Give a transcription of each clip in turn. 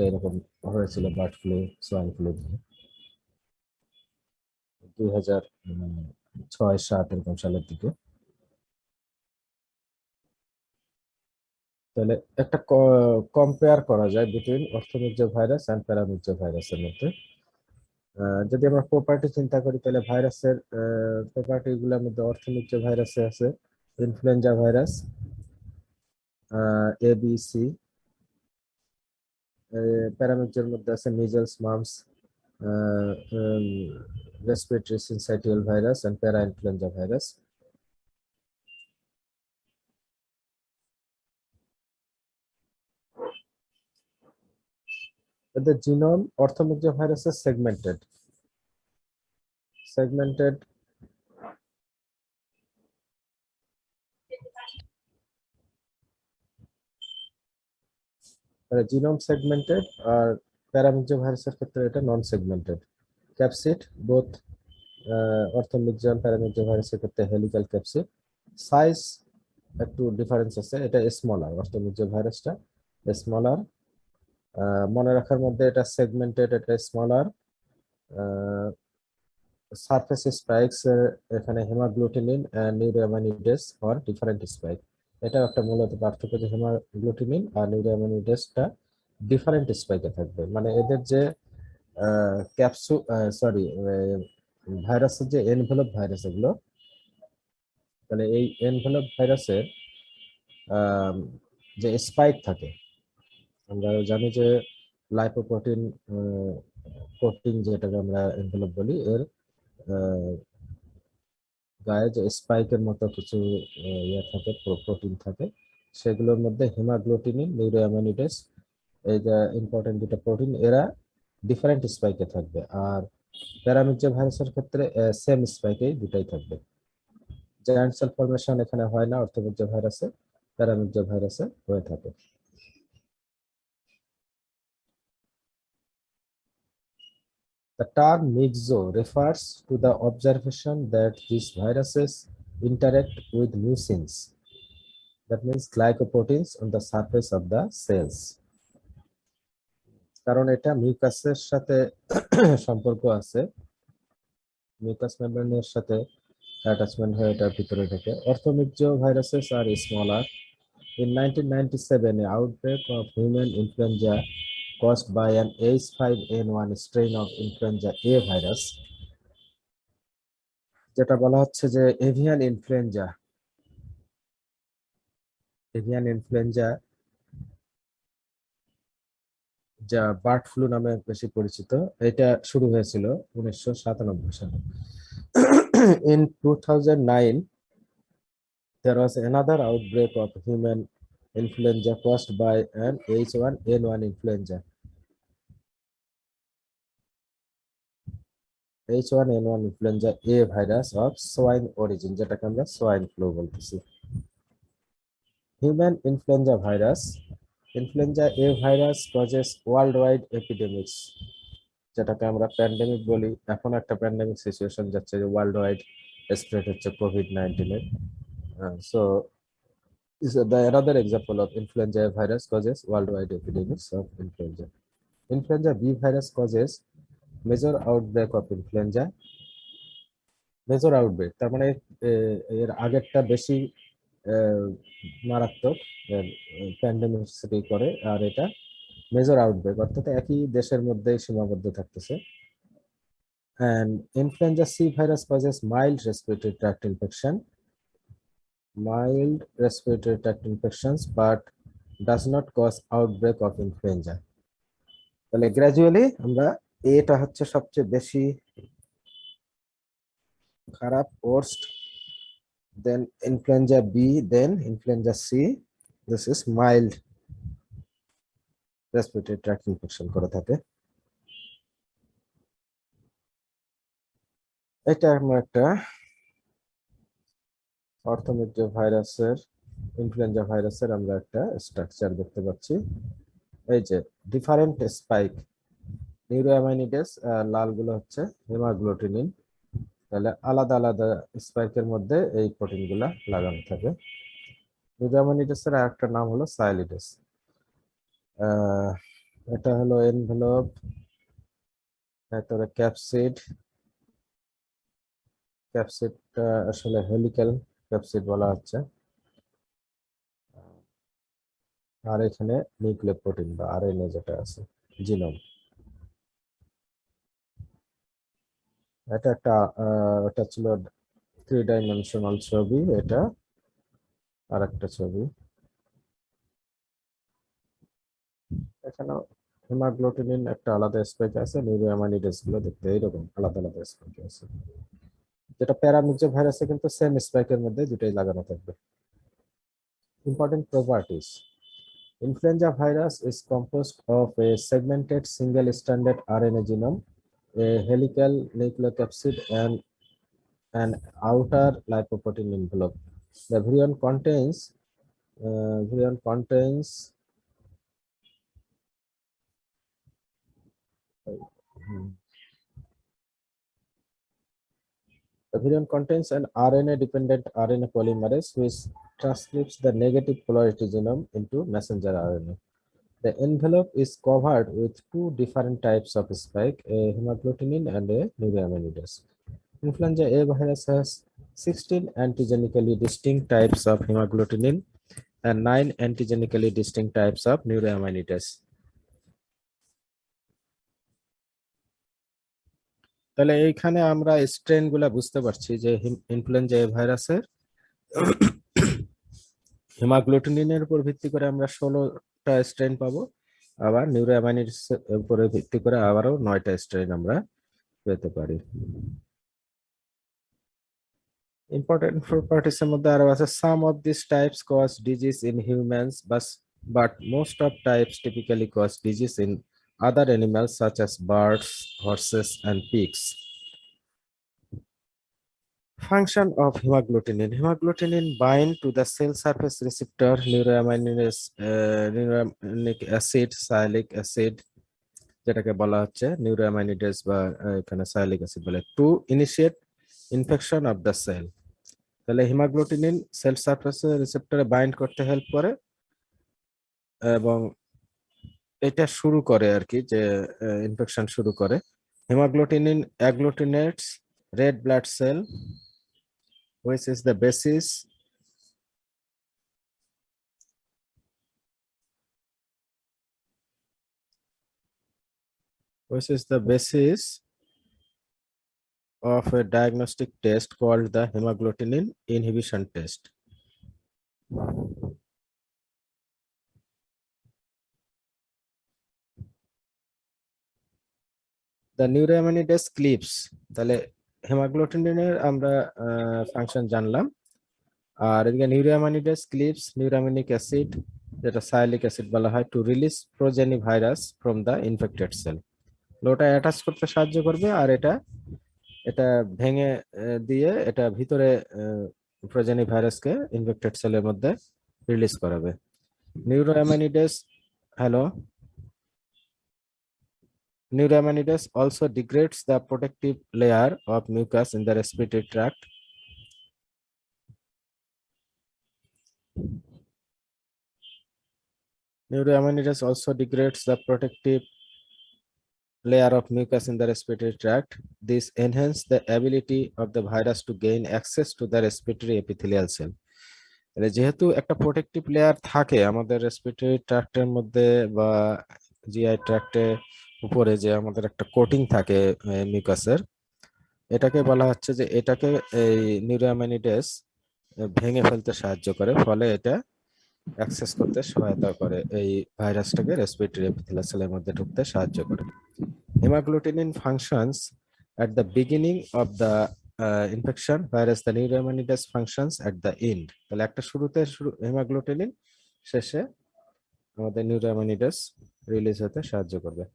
এরকম হয়েছিল bird flu, swine flu 2006-07 এরকম সালের দিকে। তাহলে একটা কম্পেয়ার করা যায় বিটুইন অর্থমিক্স ভাইরাস এন্ড প্যারামিক্স ভাইরাসের মধ্যে। যদি আমরা প্রপার্টি চিন্তা করি তাহলে ভাইরাসের প্রপার্টি গুলোর মধ্যে অর্থমিক্স ভাইরাসে আছে ইনফ্লুয়েঞ্জা ভাইরাস, এবিসি। প্যারামিক্সের মধ্যে আছে measles, mumps, respiratory syncytial virus and parainfluenza virus. The genome orthomyxa virus is segmented. Genome segmented আর প্যারামিক্সা ভাইরাসের ক্ষেত্রে এটা non segmented. Capsid both orthomyxo paramyxo ভাইরাসের ক্ষেত্রে হেলিক্যাল ক্যাপসিড। সাইজ একটু ডিফারেন্স আছে, এটা স্মলার, অর্থমিক্সা ভাইরাসটা স্মলার। মনে রাখার মধ্যে এটা সেগমেন্টেড, এটা স্মলার। সারফেস স্পাইকস এখানে haemagglutinin and neuraminidase for different spike. এটা একটা মূলত পার্থক্য যে হেমাগ্লুটিনিন আর নিউরোঅ্যামিনিডেসটা ডিফারেন্ট স্পাইকে থাকবে। মানে এদের যে ভাইরাসের যে এনভেলপ ভাইরাস এগুলো, তাহলে এই এনভেলপ ভাইরাসের যে স্পাইক থাকে, আমরা জানি যে লাইপোপ্রোটিন কোটিং যেটাকে আমরা এনভেলপ বলি, এর গায়ে যে স্পাইকের মতো কিছু ইয়ে থাকে, প্রোটিন থাকে, সেগুলোর মধ্যে হেমাগ্লুটিনিন, নিউরোঅ্যামিনিডেস, এই যে ইম্পর্টেন্ট দুটো প্রোটিন, এরা ডিফারেন্ট স্পাইকে থাকবে। আর প্যারামিক্সা ভাইরাসের ক্ষেত্রে সেম স্পাইকেই দুটাই থাকবে। জায়ান্ট সেল ফরমেশন এখানে হয় না অর্থমিক্সা ভাইরাসে, প্যারামিক্সা ভাইরাসে হয়ে থাকে। The term mixo refers to the observation that these viruses interact with mucins, that means glycoproteins, on the surface of the cells. কারণ এটা মিউকাসের সাথে সম্পর্ক আছে, মিউকাস মেমব্রেনের সাথে অ্যাটাচমেন্ট হয়ে এটার ভিতরে ঢোকে। অর্থমিক্সা ভাইরাসেস আর smaller. In 1997, an outbreak of human influenza caused by an H5N1 strain of influenza A virus, যেটা বলা হচ্ছে যে এভিয়ান ইনফ্লুয়েঞ্জা, যা বার্ড ফ্লু নামে বেশি পরিচিত, এটা শুরু হয়েছিল 1997 সালে। In 2009, there was another outbreak of human influenza caused by an H1N1 influenza. H1N1 influenza A virus of swine origin, যেটাকে আমরা সোয়াইন ফ্লু বলতেছি। Human influenza virus, influenza A virus causes worldwide epidemics, যেটাকে আমরা pandemic বলি। এখন একটা pandemic situation যাচ্ছে যে ওয়ার্ল্ড ওয়াইড স্প্রেড হচ্ছে কোভিড-19 এর। So is the another example of influenza virus causes worldwide epidemics of influenza. Influenza B virus causes major outbreak of influenza. Major outbreak তার মানে এর আগেরটা বেশি মারাত্মক প্যান্ডেমিক করে, আর এটা মেজর আউটব্রেক, অর্থাৎ একই দেশের মধ্যেই সীমাবদ্ধ থাকতেছে। And influenza C virus causes mild respiratory tract infections, but does not cause outbreak of influenza. তাহলে গ্র্যাজুয়ালি আমরা এটা হচ্ছে সবচেয়ে বেশি খারাপ, worst, then influenza B, then influenza C. This is mild respiratory tract infection করে থাকে। এটা আমরা একটা অর্থমিক্সা ভাইরাসের, ইনফ্লুয়েঞ্জা ভাইরাসের আমরা একটা স্ট্রাকচার দেখতে পাচ্ছি। এই যে ডিফারেন্ট স্পাইক, নিউরোঅ্যামিনিডেস, লালগুলো হচ্ছে হেমাগ্লুটিনিন, তাহলে আলাদা আলাদা স্পাইকের মধ্যে এই প্রোটিনগুলা লাগানো থাকে। নিউরোঅ্যামিনিডেসের আরেকটা নাম হলো সাইলিডেস। এটা হলো এনভেলপ, তারপরে ক্যাপসিড। ক্যাপসিডটা আসলে হেলিক্যাল ক্যাপসিড বলা হচ্ছে। আর এখানে নিউক্লিওপ্রোটিন বা আরএনএ যেটা আছে, জিনোম। এটা একটা এটা ছিল 3 ডাইমেনশনাল ছবি, এটা আর একটা ছবি। এখানে হিমাগ্লোটিনিন একটা আলাদা স্পাইক আছে, নিউরোঅ্যামাইনিডেস গুলো দেখতে এইরকম আলাদা আলাদা স্পাইক আছে। যেটা প্যারামিক্সো ভাইরাসে কিন্তু সেম স্পাইকের মধ্যে দুটাই লাগানো থাকবে। Important properties: influenza virus is composed of a segmented single-stranded RNA genome, a helical nucleocapsid, and an outer lipoprotein envelope. The virion contains hmm, the virion contains an RNA-dependent RNA polymerase which transcripts the negative polarity genome into messenger RNA. The envelope is covered with two different types of spike, a hemagglutinin and a neuraminidase. Influenza A virus has 16 antigenically distinct types of hemagglutinin and 9 antigenically distinct types of neuraminidase. তাহলে এইখানে আমরা strain গুলা বুঝতে পারছি যে influenza এ ভাইরাসের হিমাগ্লুটিনিনের উপর ভিত্তি করে আমরা 16টা স্ট্রেন পাবো, আবার নিউরোঅ্যামাইনিডেস উপরে ভিত্তি করে আবারও 9টা স্ট্রেন আমরা পেতে পারি। ইম্পর্টেন্ট প্রপার্টিস এর মধ্যে আরো আছে, some of this types cause disease in humans but most of types typically cause disease in other animals such as birds, horses, and pigs. Function of hemagglutinin. Hemagglutinin bind to the cell surface receptor neuramininic acid, sialic acid, যেটাকে বলা হচ্ছে neuraminidase বা এখানে sialic acid বলে, to initiate infection of the cell. তাহলে haemagglutinin sell সারফেসে রিসেপ্টরে bind করতে help করে এবং এটা শুরু করে আর কি, যে ইনফেকশন শুরু করে। Haemagglutinin agglutinates red blood cell which is the basis which is the basis of a diagnostic test called the hemagglutinin inhibition test. The neuraminidase cleaves, তাহলে হেমাগ্লুটিনিনের আমরা ফাংশন জানলাম, আর এদিকে নিউরামিনিডেস ক্লিপস নিউরামিনিক অ্যাসিড, যেটা সাইলিক অ্যাসিড বলা হয়, to release progeny virus from the infected cell. ওটা attach করতে সাহায্য করবে, আর এটা এটা ভেঙে দিয়ে এটা ভিতরে প্রোজেনি ভাইরাসকে ইনফেক্টেড সেলের মধ্যে রিলিজ করাবে। Neuraminidase, hello, neuraminidase also degrades the protective layer of mucus in the respiratory tract. Neuraminidase also degrades the protective layer of mucus in the respiratory tract. This enhances the ability of the virus to gain access to the respiratory epithelial cell. যেহেতু একটা protective layer থাকে আমাদের respiratory ট্র্যাক্টের মধ্যে বা GI ট্র্যাক্টের উপরে, যে আমাদের একটা কোটিং থাকে মিউকাসের, এটাকে বলা হচ্ছে যে এটাকে এই নিউরামিনিডেস ভেঙে ফেলতে সাহায্য করে, ফলে এটা অ্যাক্সেস করতে সহায়তা করে, এই ভাইরাসটাকে রেসপিরেটরি এপিথেলিয়াল সেলের মধ্যে ঢুকতে সাহায্য করে। Haemagglutinin functions at the beginning of the infection whereas the neuraminidase functions at the end. তাহলে একটা শুরুতে হেমাগ্লুটিনিন, শেষে আমাদের নিউরামিনিডেস রিলিজ হতে সাহায্য করবে।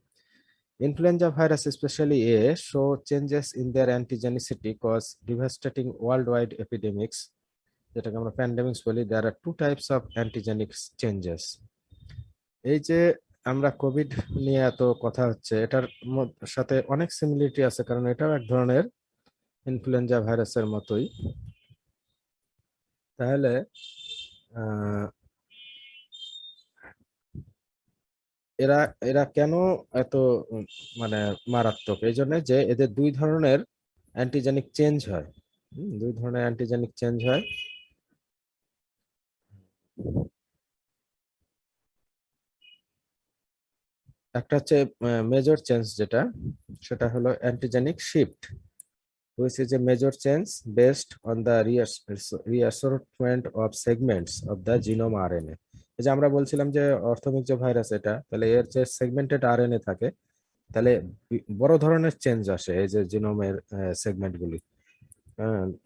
Influenza virus, especially A, show changes in their antigenicity cause devastating worldwide epidemics, যেটাকে আমরা প্যান্ডেমিক্স বলি। There are two types of antigenic changes. এই যে আমরা কোভিড নিয়ে এত কথা হচ্ছে, এটার সাথে অনেক সিমিলারিটি আছে, কারণ এটাও এক ধরনের ইনফ্লুয়েঞ্জা ভাইরাসের মতোই। তাহলে এরা এরা কেন এত মানে মারাত্মক? এই জন্য যে এদের দুই ধরনের অ্যান্টিজেনিক চেঞ্জ হয়। দুই ধরনের অ্যান্টিজেনিক চেঞ্জ হয়। একটা হচ্ছে মেজর চেঞ্জ, যেটা সেটা হলো antigenic shift, which is a major change based on the reassortment of segments of the genome RNA. এই যে আমরা বলছিলাম যে অর্থমিক যে ভাইরাস, এটা তাহলে এর যে সেগমেন্টেড আরএনএ থাকে, তাহলে বড় ধরনের চেঞ্জ আসে এই যে জিনোমের সেগমেন্ট গুলি।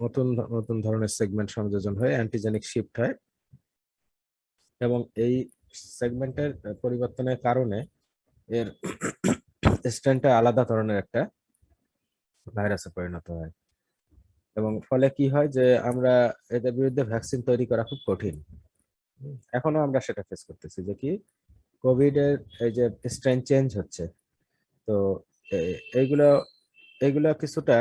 নতুন নতুন ধরনের সেগমেন্ট সংযোজন হয়ে অ্যান্টিজেনিক শিফট হয়, এবং এই সেগমেন্টের পরিবর্তনের কারণে এর স্ট্রেনটা আলাদা ধরনের একটা ভাইরাসে পরিণত হয়, এবং ফলে কি হয় যে আমরা এদের বিরুদ্ধে ভ্যাকসিন তৈরি করা খুব কঠিন। এখনো আমরা সেটা ফেস করতেছি যে কি কোভিড এর এই যে স্ট্রেন চেঞ্জ হচ্ছে। তো এইগুলো এইগুলো কিছুটা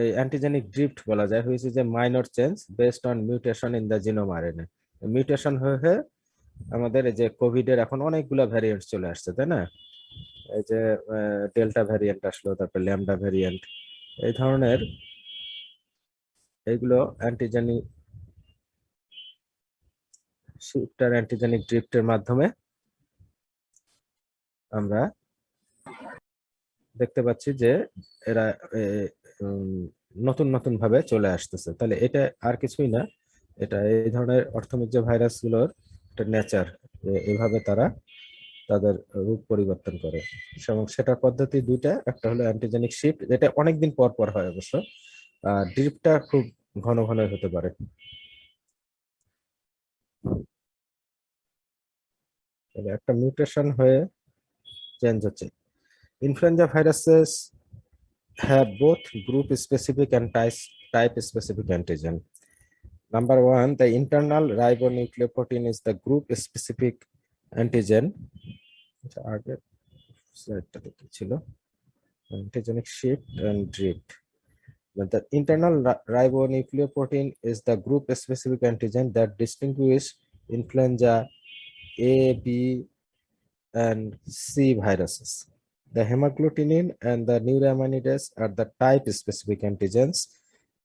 এই অ্যান্টিজেনিক ড্রিফট বলা যায়, which is a minor change based on mutation in the genome RNA. Mutation হয়ে আমাদের এই যে কোভিড এর এখন অনেকগুলো ভ্যারিয়েন্ট চলে আসছে, তাই না? এই যে ডেল্টা ভ্যারিয়েন্ট আসলো, তারপর ল্যামডা ভ্যারিয়েন্ট, এই ধরনের এইগুলো অ্যান্টিজেনিক শিফটার অ্যান্টিজেনিক ড্রিফটের মাধ্যমে আমরা দেখতে পাচ্ছি যে এরা এ, উম, নতুন নতুন ভাবে চলে আসতেছে। তাহলে এটা আর কিছুই না, এটা এই ধরনের অর্থমিক যে ভাইরাস গুলোর একটা নেচার, এভাবে তারা তাদের রূপ পরিবর্তন করে। এবং সেটার পদ্ধতি দুইটা, একটা হলো অ্যান্টিজেনিক শিফট, যেটা অনেকদিন পর পর হয় অবশ্য, আর ড্রিপটা খুব ঘন ঘন হতে পারে। তাহলে একটা মিউটেশন হয়ে চেঞ্জ হচ্ছে। Influenza viruses have both group specific and type specific antigen. Number one, the internal ribonucleoprotein is the group specific antigen. আচ্ছা, আগের স্লাইডটাতে কি ছিল? Antigenic shift and drift. But the internal ribonucleoprotein is the group specific antigen that distinguish influenza A, B, and C viruses. The hemagglutinin and the neuraminidase are the type specific antigens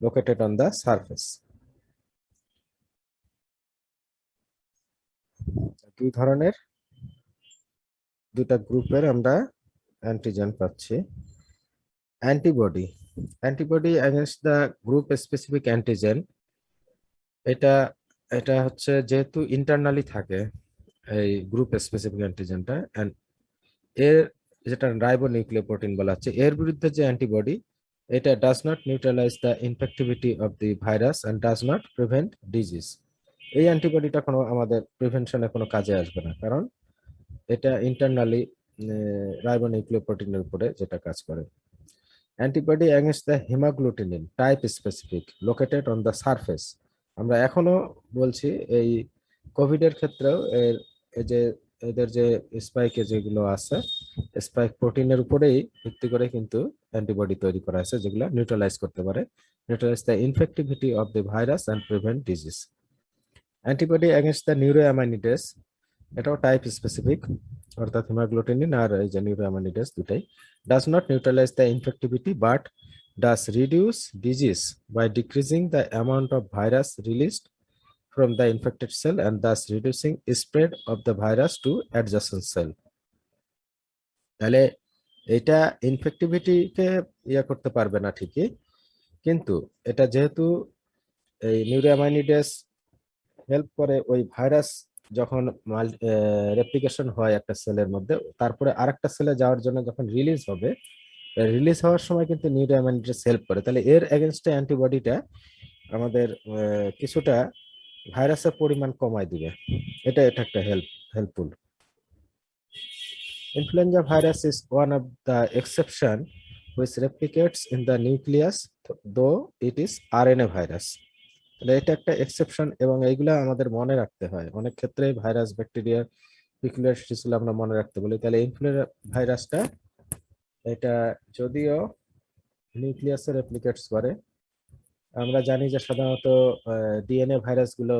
located on the surface. দুই ধরনের দুটা গ্রুপের আমরা antigen পাচ্ছি। Antibody, antibody against the group specific antigen, এটা এটা হচ্ছে যেহেতু ইন্টারনালি থাকে এই গ্রুপ স্পেসিফিক অ্যান্টিজেনটা, এন্ড এর যেটা রাইবোনিউক্লিওপ্রোটিন বলা হচ্ছে, এর বিরুদ্ধে যে অ্যান্টিবডি, এটা does not neutralise the infectivity of the virus and does not prevent disease. এই অ্যান্টিবডিটা কোনো আমাদের প্রিভেনশনে কোনো কাজে আসবে না, কারণ এটা ইন্টারনালি রাইবোনিউক্লিওপ্রোটিনের উপরে যেটা কাজ করে। Antibody against the haemagglutinin type specific located on the surface. আমরা এখনো বলছি এই কোভিড এর ক্ষেত্রেও এই যে এদের যে স্পাইকে যেগুলো আছে, স্পাইক প্রোটিনের উপরেই ভিত্তি করে কিন্তু অ্যান্টিবডি তৈরি করা আছে, যেগুলো নিউট্রালাইজ করতে পারে, neutralise the infectivity of the virus and prevent disease. Antibody against the neuraminidase, এটাও টাইপ স্পেসিফিক, অর্থাৎ হিমাগ্লুটিনিন আর এই যে নিউরোঅ্যামাইনিডেস দুটাই does not neutralise the infectivity but does reduce disease by decreasing the amount of virus released from the infected cell and thus reducing spread of the virus to adjacent cell. তাহলে এটা ইনফেক্টিভিটিকে ইয়া করতে পারবে না ঠিকই, কিন্তু এটা যেহেতু এই নিউরোঅ্যামাইনিডেস হেল্প করে ওই ভাইরাস যখন রেপ্লিকেশন হয় একটা সেলের মধ্যে, তারপরে আরেকটা সেলে যাওয়ার জন্য যখন রিলিজ হবে, রিলিজ হওয়ার সময় কিন্তু নিউরোঅ্যামাইনিডেস হেল্প করে। তাহলে এর এগেনস্টে অ্যান্টিবডিটা আমাদের কিছুটা ভাইরাসের পরিমাণ কমায় দিবে। এটা এটা একটা helpful. Influenza virus is one of the exception which replicates in the nucleus though it is RNA virus. তাহলে এটা একটা এক্সেপশন, এবং এইগুলা আমাদের মনে রাখতে হয়। অনেক ক্ষেত্রে ভাইরাস ব্যাকটেরিয়া পিকুলারিটিসগুলো আমরা মনে রাখতে বলি। তাহলে ইনফ্লুয়েঞ্জা ভাইরাসটা এটা যদিও নিউক্লিয়াসে রেপ্লিকেটস করে, আমরা জানি যে সাধারণত ডিএনএ ভাইরাসগুলো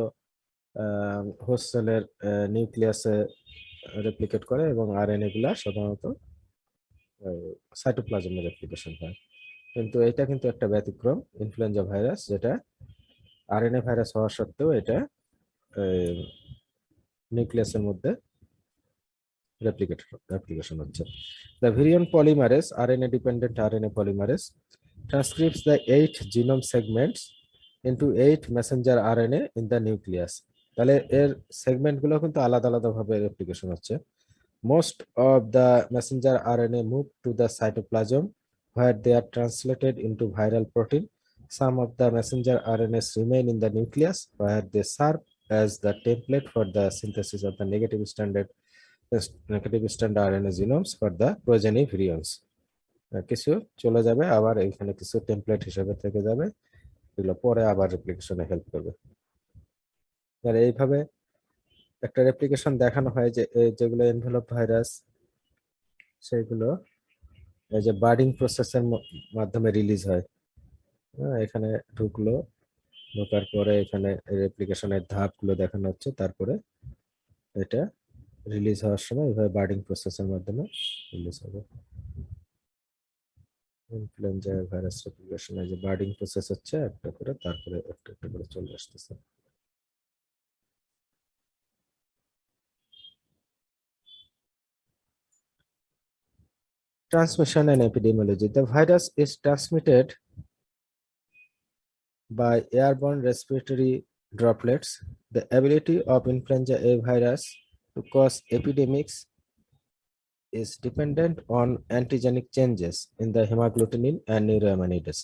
হোস্ট সেলের নিউক্লিয়াসে রেপ্লিকেট করে এবং আরএনএ গুলা সাধারণত সাইটোপ্লাজমে রেপ্লিকেশন হয়। কিন্তু এটা কিন্তু একটা ব্যতিক্রম, ইনফ্লুয়েঞ্জা ভাইরাস, যেটা আরএনএ ভাইরাস হওয়া সত্ত্বেও এটা নিউক্লিয়াসের মধ্যে replication হচ্ছে। The virion polymerase, RNA dependent RNA polymerase, transcribes the 8 genome segments into 8 messenger RNA in the nucleus. তাহলে এর সেগমেন্ট গুলো কিন্তু আলাদা আলাদা ভাবে রেপ্লিকেশন হচ্ছে। Most of the messenger RNA move to the cytoplasm where they are translated into viral protein. Some of the messenger RNAs remain in the nucleus where they serve as the template for the synthesis of the negative stranded RNA genomes for the progeny virions. কিছু চলে যাবে, আবার এখানে কিছু template হিসেবে থেকে যাবে, এগুলো পরে আবার রেপ্লিকেশনে হেল্প করবে। আর এইভাবে একটা রেপ্লিকেশন দেখানো হয় যে যেগুলো এনভেলপ ভাইরাস, সেগুলো এই যে বার্ডিং প্রসেসের মাধ্যমে রিলিজ হয়। এখানে ঢুকলো, ঢোকার পরে এখানে রেপ্লিকেশনের ধাপগুলো দেখানো হচ্ছে, তারপরে এটা রিলিজ হওয়ার সময় এইভাবে বার্ডিং প্রসেসের মাধ্যমে রিলিজ হবে। ইনফ্লুয়েঞ্জা ভাইরাস রেপ্লিকেশনে যে বার্ডিং প্রসেস হচ্ছে একটা করে, তারপরে একটা একটা করে চলে আসতেছে। Transmission and epidemiology. The virus is transmitted by airborne respiratory droplets. The ability of influenza A virus to cause epidemics is dependent on antigenic changes in the hemagglutinin and neuroaminides.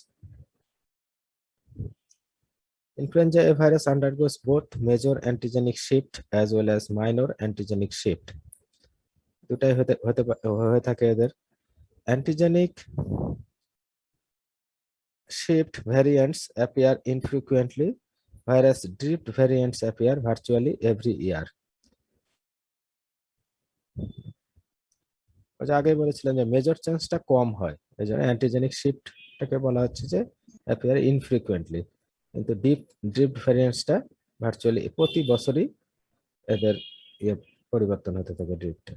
Influenza A virus undergoes both major antigenic shift as well as minor antigenic shift. দুটাই হয়ে থাকে এদের। Antigenic shift variants appear infrequently, whereas drift variants appear virtually every year. আগে বলেছিলাম যে major চেঞ্জটা কম হয়, এই জন্য অ্যান্টিজেনিক শিফটটাকে বলা হচ্ছে যে অ্যাপিয়ার ইনফ্রিকুয়েন্টলি, কিন্তু ড্রিফট ভ্যারিয়েন্টসটা ভার্চুয়ালি প্রতি বছরই এদের পরিবর্তন হতে থাকে ড্রিফটে।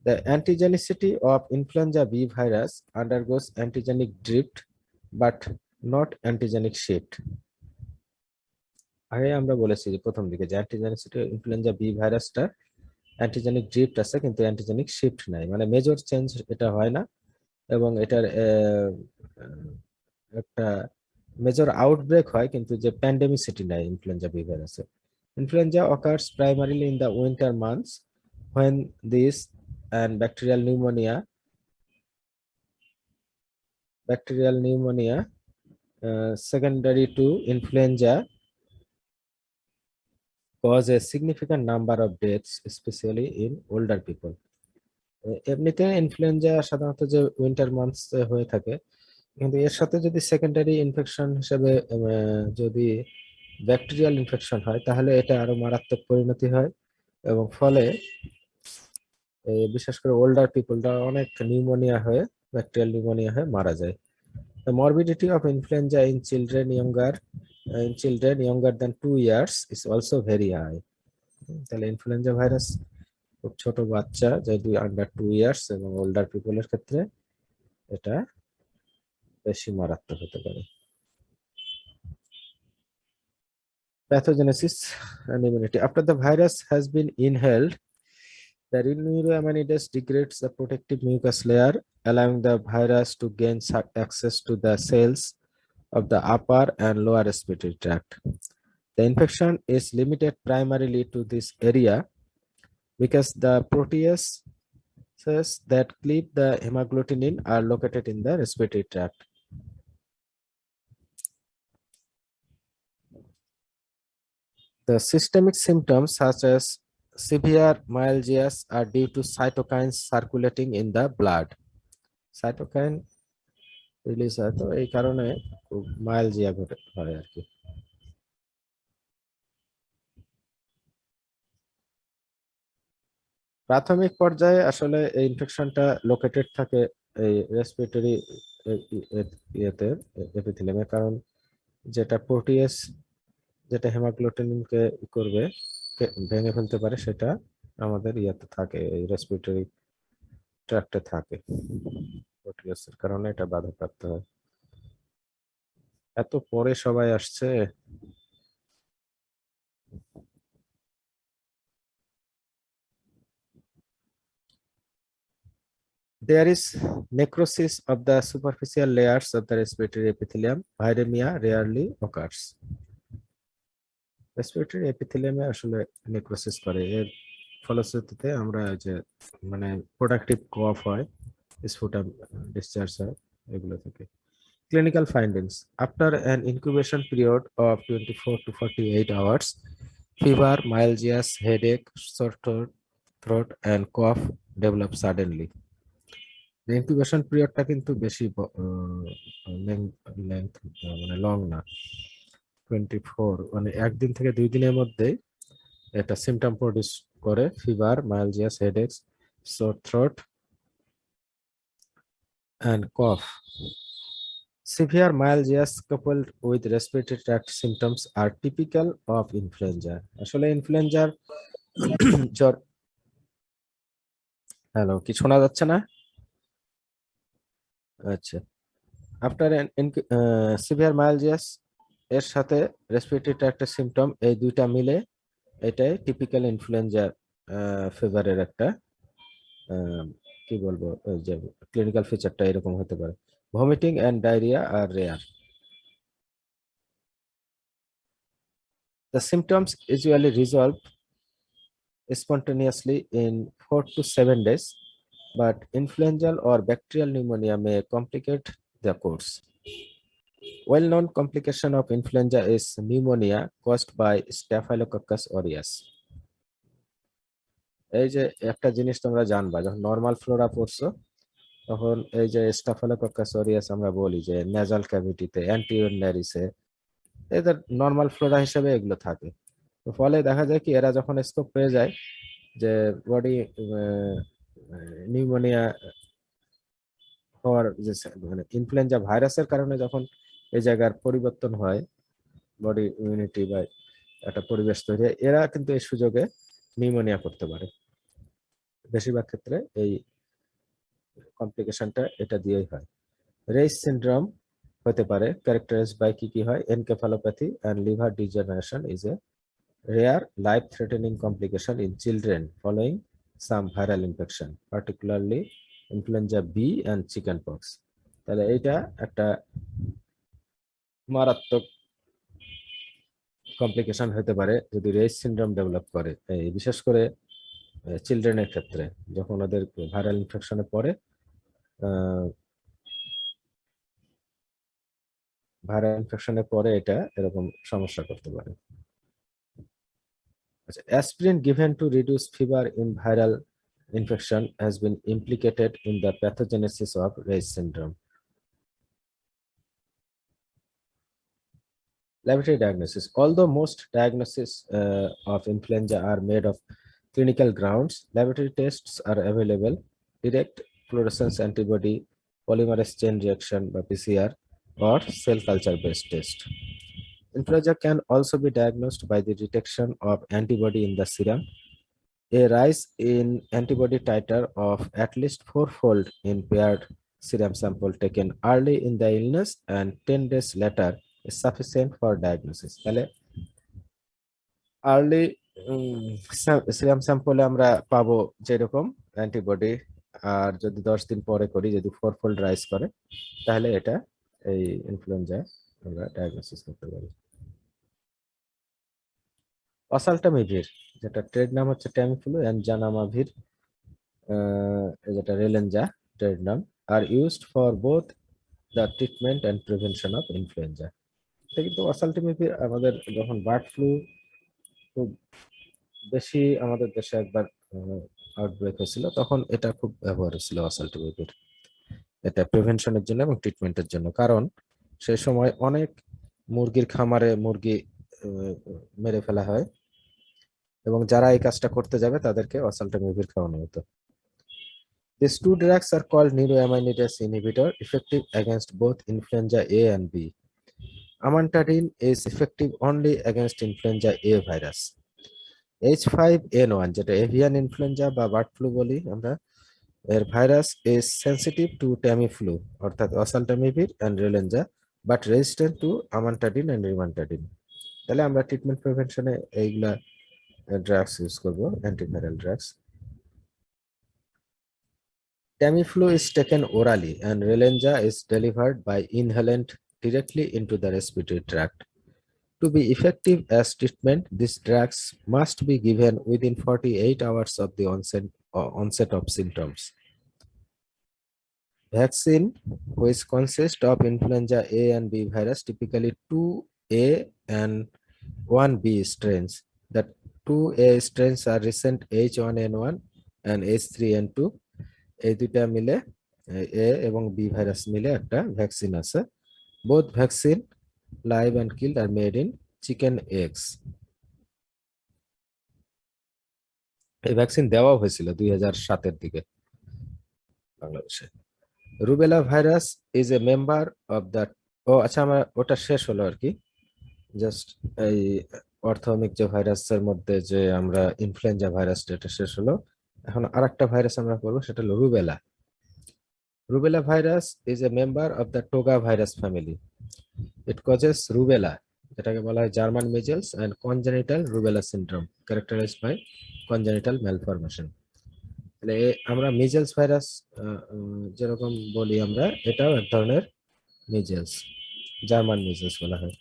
The antigenicity of influenza B virus undergoes antigenic drift but not antigenic shift. আগে আমরা বলেছি যে প্রথম দিকে যে অ্যান্টিজেনিসিটি ইনফ্লুয়েঞ্জা বি ভাইরাসটা অ্যান্টিজেনিক ড্রিফট আছে কিন্তু অ্যান্টিজেনিক শিফট নাই, মানে মেজর চেঞ্জ এটা হয় না, এবং এটার একটা মেজর আউটব্রেক হয় কিন্তু যে প্যান্ডেমিসিটি নাই ইনফ্লুয়েঞ্জা বি ভাইরাসে। Influenza occurs primarily in the winter months when this and bacterial pneumonia secondary to influenza cause a significant number of deaths, especially in older people. এমনিতে ইনফ্লুয়েঞ্জা সাধারণত যে উইন্টার মান্থস হয়ে থাকে, কিন্তু এর সাথে যদি সেকেন্ডারি ইনফেকশন হিসেবে যদি ব্যাকটেরিয়াল ইনফেকশন হয় তাহলে এটা আরো মারাত্মক পরিণতি হয়, এবং ফলে বিশেষ করে ওল্ডার পিপলরা অনেক নিউমোনিয়া হয়ে, ব্যাকটেরিয়াল নিউমোনিয়া হয়ে মারা যায়। The morbidity of influenza in children younger than 2 years is also very high. তাহলে ইনফ্লুয়েঞ্জা ভাইরাস খুব ছোট বাচ্চা যদি আন্ডার 2 ইয়ার্স এবং ওল্ডার পিপলের ক্ষেত্রে এটা বেশি মারাত্মক হতে পারে। Pathogenesis and immunity. After the virus has been inhaled, the neuroaminides degrades the protective mucus layer, allowing the virus to gain access to the cells of the upper and lower respiratory tract. The infection is limited primarily to this area because the proteases that cleave the hemagglutinin are located in the respiratory tract. The systemic symptoms such as severe myalgias are due to cytokines circulating in the blood. Cytokine release হয়, তো এই কারণে myalgia হয় আর কি। প্রাথমিক পর্যায়ে আসলে এই ইনফেকশনটা লোকেটেড থাকে এই রেসপিরেটরি ইয়েতে এপিথেলিয়ামে, কারণ যেটা প্রোটিয়াস যেটা হেমাগ্লুটিনকে করবে ভেঙে ফেলতে পারে সেটা আমাদের ইয়াতে থাকে, এই রেসপিরেটরি ট্র্যাক্টে থাকে, প্রোটিয়াসের কারণে এটা বাধাপ্রাপ্ত হয়। এত পরে সবাই আসছে। There is necrosis of the superficial layers of the respiratory epithelium. Viremia rarely occurs. Respiratory এপিথেলিয়ামে আসলে নেক্রোসিস করে, এর ফলশ্রুতিতে আমরা যে মানে প্রোডাক্টিভ কফ হয়, স্ফুটাম ডিসচার্জ হয় এগুলো থেকে। Clinical findings: after an incubation period of 24 to 48 hours, fever, myalgias, headache, sore throat and cough develop suddenly. Incubation পিরিয়ডটা কিন্তু বেশি লেন্থ মানে লং না, 24 মানে একদিন থেকে 2 দিনের মধ্যে এটা সিমটম প্রডিউস করে, fever, myalgias, headaches, sore throat and cough. Severe myalgias coupled with respiratory tract symptoms are typical of influenza. আসলে ইনফ্লুয়েঞ্জার জ্বর। হ্যালো, কি শোনা যাচ্ছে না? আচ্ছা, আফটার সিভিয়ার মাইলজিয়াস এর সাথে রেসপিরেটরি ট্র্যাক্টের সিমটম, এই দুইটা মিলে এটাই টিপিক্যাল ইনফ্লুয়েঞ্জা ফিভারের একটা কি বলবো, যে ক্লিনিক্যাল ফিচারটা এরকম হতে পারে। Vomiting and diarrhoea are rare. The symptoms usually resolve spontaneously in 4 to 7 days, but influenzaal or bacterial pneumonia may complicate the course. Well-known complication of influenza is pneumonia caused by Staphylococcus aureus. এই যে একটা জিনিস তোমরা জানবা, যখন normal Flora পড়ছো তখন এই যে স্টাফিলোকক্কাস অরিয়াস আমরা বলি যে নেজাল ক্যাভিটিতে, অ্যান্টিওনারিসে, এদের নর্মাল ফ্লোরা হিসেবে এগুলো থাকে। তো ফলে দেখা যায় কি এরা যখন স্কোপ পেয়ে যায় যে বডি নিউমোনিয়া হওয়ার যে মানে ইনফ্লুয়েঞ্জা ভাইরাসের কারণে যখন এই জায়গার পরিবর্তন হয়, বডি ইমিউনিটি বা একটা পরিবেশ তৈরি হয়, এরা কিন্তু এই সুযোগে নিউমোনিয়া করতে পারে। বেশিরভাগ ক্ষেত্রে এই কমপ্লিকেশনটা এটা দিয়েই হয়। রেইস সিনড্রোম হতে পারে, ক্যারেক্টারাইজড বাই কি হয়, encephalopathy and liver degeneration is a rare life-threatening complication in children following some viral infection, particularly influenza B and chickenpox. তাহলে এইটা একটা মারাত্মক কমপ্লিকেশন হতে পারে যদি রেইস সিনড্রোম ডেভেলপ করে, বিশেষ করে চিলড্রেনের ক্ষেত্রে যখন ওদের ভাইরাল ইনফেকশনে পড়ে, এটা এরকম সমস্যা করতে পারে। Aspirin given to reduce fever in viral infection has been implicated in the pathogenesis of Ray's syndrome. Laboratory diagnosis. Although most diagnoses of influenza are made of clinical grounds, laboratory tests are available: direct fluorescence antibody, polymerase chain reaction by PCR, or cell culture based test. Influenza can also be diagnosed by the detection of antibody in the serum. A rise in antibody titer of at least 4-fold in paired serum sample taken early in the illness and 10 days later is sufficient for diagnosis. তাহলে early serum স্যাম্পলে আমরা পাবো যেরকম antibody, আর যদি 10 দিন পরে করি, যদি 4-fold rise করে, তাহলে এটা এই ইনফ্লুয়েঞ্জা আমরা ডায়াগনোসিস করতে পারি। অসাল্টামিভির, যেটা ট্রেড নাম হচ্ছে ট্যামিফ্লু, এন্ড জানামাভির যেটা রেলেঞ্জা ট্রেড নাম, are used for both the treatment and prevention of influenza. এটা কিন্তু অসাল্টামিভির আমাদের যখন বার্ড ফ্লু খুব বেশি আমাদের দেশে একবার আউটব্রেক হয়েছিল, তখন এটা খুব ব্যবহার হয়েছিল অসাল্টামিভির, এটা প্রিভেনশনের জন্য এবং ট্রিটমেন্টের জন্য। কারণ সেই সময় অনেক মুরগির খামারে মুরগি মেরে ফেলা হয় এবং যারা এই কাজটা করতে যাবে তাদেরকে অসাল্টামিভির খাওয়ানো হতো। These two drugs are called neuraminidase inhibitor, effective against both influenza A and B. Amantadine is effective only against influenza A virus. H5N1 যেটা এভিয়ান ইনফ্লুয়েঞ্জা বা বার্ড ফ্লু বলি আমরা, এর virus is sensitive to Tamiflu অর্থাৎ oseltamivir and Relenza but resistant to amantadine and rimantadine. তাহলে আমরা treatment প্রিভেনশনে এইগুলা ড্রাগস ইউজ করবো, antiviral drugs. Tamiflu is taken orally and Relenza is delivered by inhalant directly into the respiratory tract. To be effective as treatment, these drugs must be given within 48 hours of the onset of symptoms. Vaccine, which consists of influenza A and B virus, typically 2A and 1B strains. The 2A strains are recent H1N1 and H3N2. এই দুইটা মিলে এ এবং B virus মিলে একটা vaccine আছে। Both vaccine live and killed are made in chicken eggs. এই vaccine দেওয়া হয়েছিল 2007-এর দিকে বাংলাদেশে। Rubella virus is a member of the, ও আচ্ছা আমার ওটা শেষ হলো আর কি। জাস্ট এই অর্থমিক যে ভাইরাসের মধ্যে যে আমরা ইনফ্লুয়েঞ্জা ভাইরাস এটা শেষ হলো। এখন আরেকটা ভাইরাস আমরা করবো, সেটা হলো rubella. Rubella virus is a member of the togavirus family. It causes rubella, যেটাকে বলা হয় German measles and congenital rubella syndrome characterised by congenital malformation. তাহলে আমরা মিজেলস ভাইরাস যেরকম বলি আমরা, এটাও এক ধরনের মিজেলস, জার্মান মিজেলস বলা হয়।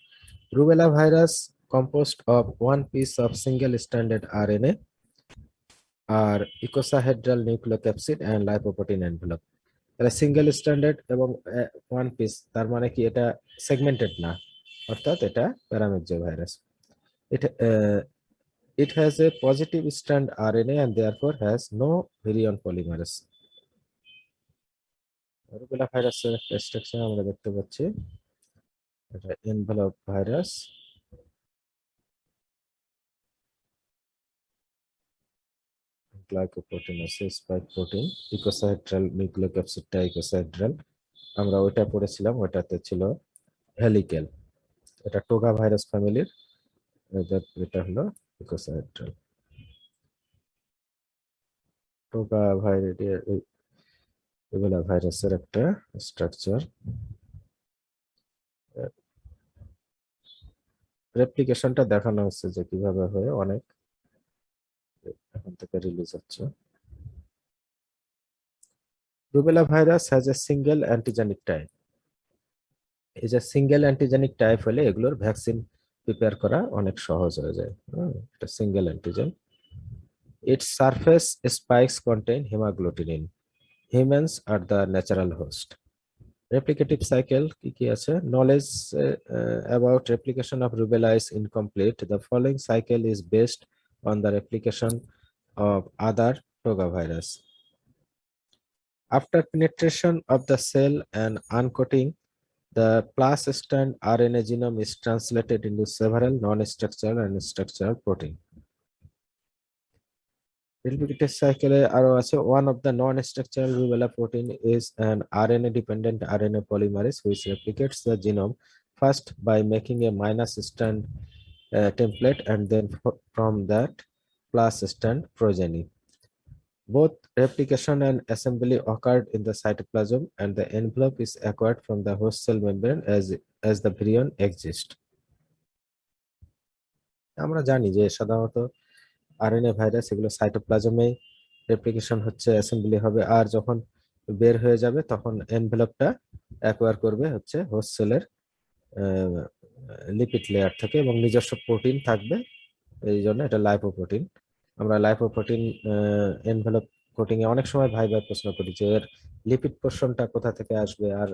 Rubella virus composed of one piece of single stranded RNA আর icosahedral nucleocapsid and lipoprotein envelope. তাহলে সিঙ্গেল স্ট্যান্ডার্ড এবং ওয়ান পিস, তার মানে কি এটা সেগমেন্টেড না, অর্থাৎ এটা paramyxo virus. It it has a positive strand RNA and therefore has no virion polymerase. Rubella ভাইরাসের একটা স্ট্রাকচার আমরা দেখতে পাচ্ছি, এটা এনভেলপ ভাইরাস, গ্লাইকোপ্রোটিন আছে, স্পাইক প্রোটিন, ইকোসাহেড্রাল নিউক্লিওক্যাপসিডটা ইকোসাহেড্রাল, আমরা ওইটা পড়েছিলাম, ওইটাতে ছিল হেলিক্যাল। এটা টোগা ভাইরাস ফ্যামিলির, এটা হলো ইকোসাহেড্রাল। টোগা ভাইরাসের একটা স্ট্রাকচার। রেপ্লিকেশনটা দেখানো হচ্ছে যে কিভাবে হয়ে অনেক এখান থেকে রিলিজ হচ্ছে। Rubella virus has a single antigenic type. এই যে সিঙ্গেল অ্যান্টিজেনিক টাইপ হলে এগুলোর ভ্যাকসিন প্রিপেয়ার করা অনেক সহজ হয়ে যায়। এটা single antigen. It's surface spikes contain haemagglutinin. Humans are the natural host. Replicative cycle কি কি আছে? Knowledge about replication of rubella is incomplete. The following cycle is based on the replication of other Toga virus. After penetration of the cell and uncoating, the plus strand RNA genome is translated into several non-structural and structural protein. Replicative cycle আরো আছে, one of the non-structural rubella protein is an RNA-dependent RNA polymerase which replicates the genome first by making a minus strand template and then from that plus strand progeny. Both replication and assembly occurred in the cytoplasm and the envelope is acquired from the host cell membrane as the virion exists. আমরা জানি যে সাধারণত RNA virus এগুলো সাইটোপ্লাজমে replication হচ্ছে, assembly হবে, আর যখন বের হয়ে যাবে তখন এনভেলপটা অ্যাকোয়ার করবে হচ্ছে হোস্ট সেলের লিপিড লেয়ার থেকে এবং নিজস্ব প্রোটিন থাকবে, এই জন্য এটা লাইপোপ্রোটিন। আমরা লাইপোপ্রোটিন এনভেলপ কোটিং এ অনেক সময় ভাই প্রশ্ন করি যে এর লিপিড পোর্শনটা কোথা থেকে আসবে আর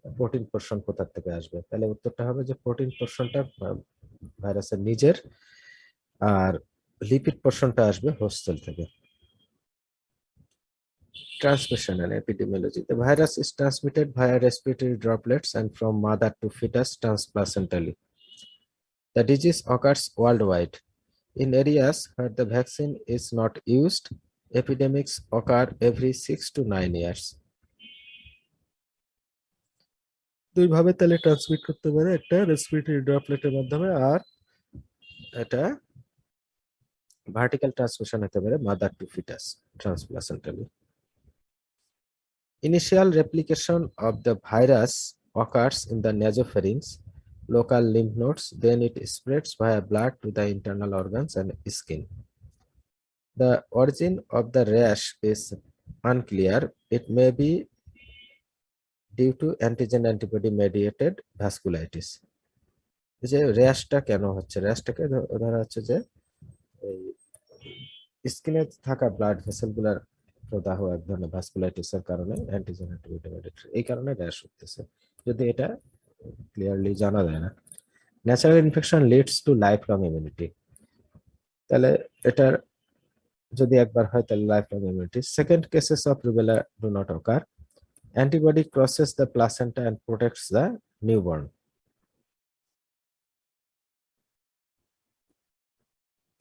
প্রোটিন পোর্শন কোথা থেকে আসবে। তাহলে উত্তরটা হবে যে প্রোটিন পোর্শনটা ভাইরাসের নিজের আর লিপিড পোর্শনটা আসবে হোস্ট সেল থেকে। Transmission and epidemiology. The virus is transmitted via respiratory droplets and from mother to fetus transplacentally. The disease occurs worldwide. In areas where the vaccine is not used, epidemics occur every 6 to 9 years. দুইভাবে তাহলে transmit করতে পারে, একটা respiratory ড্রপলেটের মাধ্যমে আর এটা vertical transmission হতে পারে mother to foetus transplacentally. Initial replication of the virus occurs in the nasopharynx, local lymph nodes, then it spreads via blood to the internal organs and skin. The origin of the rash is unclear. It may be due to antigen antibody mediated vasculitis. এই যে র্যাশটা কেন হচ্ছে, র্যাশটাকে ধরা হচ্ছে যে স্কিনে থাকা blood vessel গুলার প্রদাহ এক ধরনের ভাস্কুলাইটিসের কারণে অ্যান্টিজেন অ্যান্টিবডি মেডিয়েটেড, এই কারণে র্যাশ হতেছে, যদি এটা ক্লিয়ারলি জানা যায় না। Natural infection leads to life long immunity, তাহলে এটার যদি একবার হয় তাহলে life long immunity. Second cases of rubella do not ochre, antibody crosses the placenta and protects the newborn.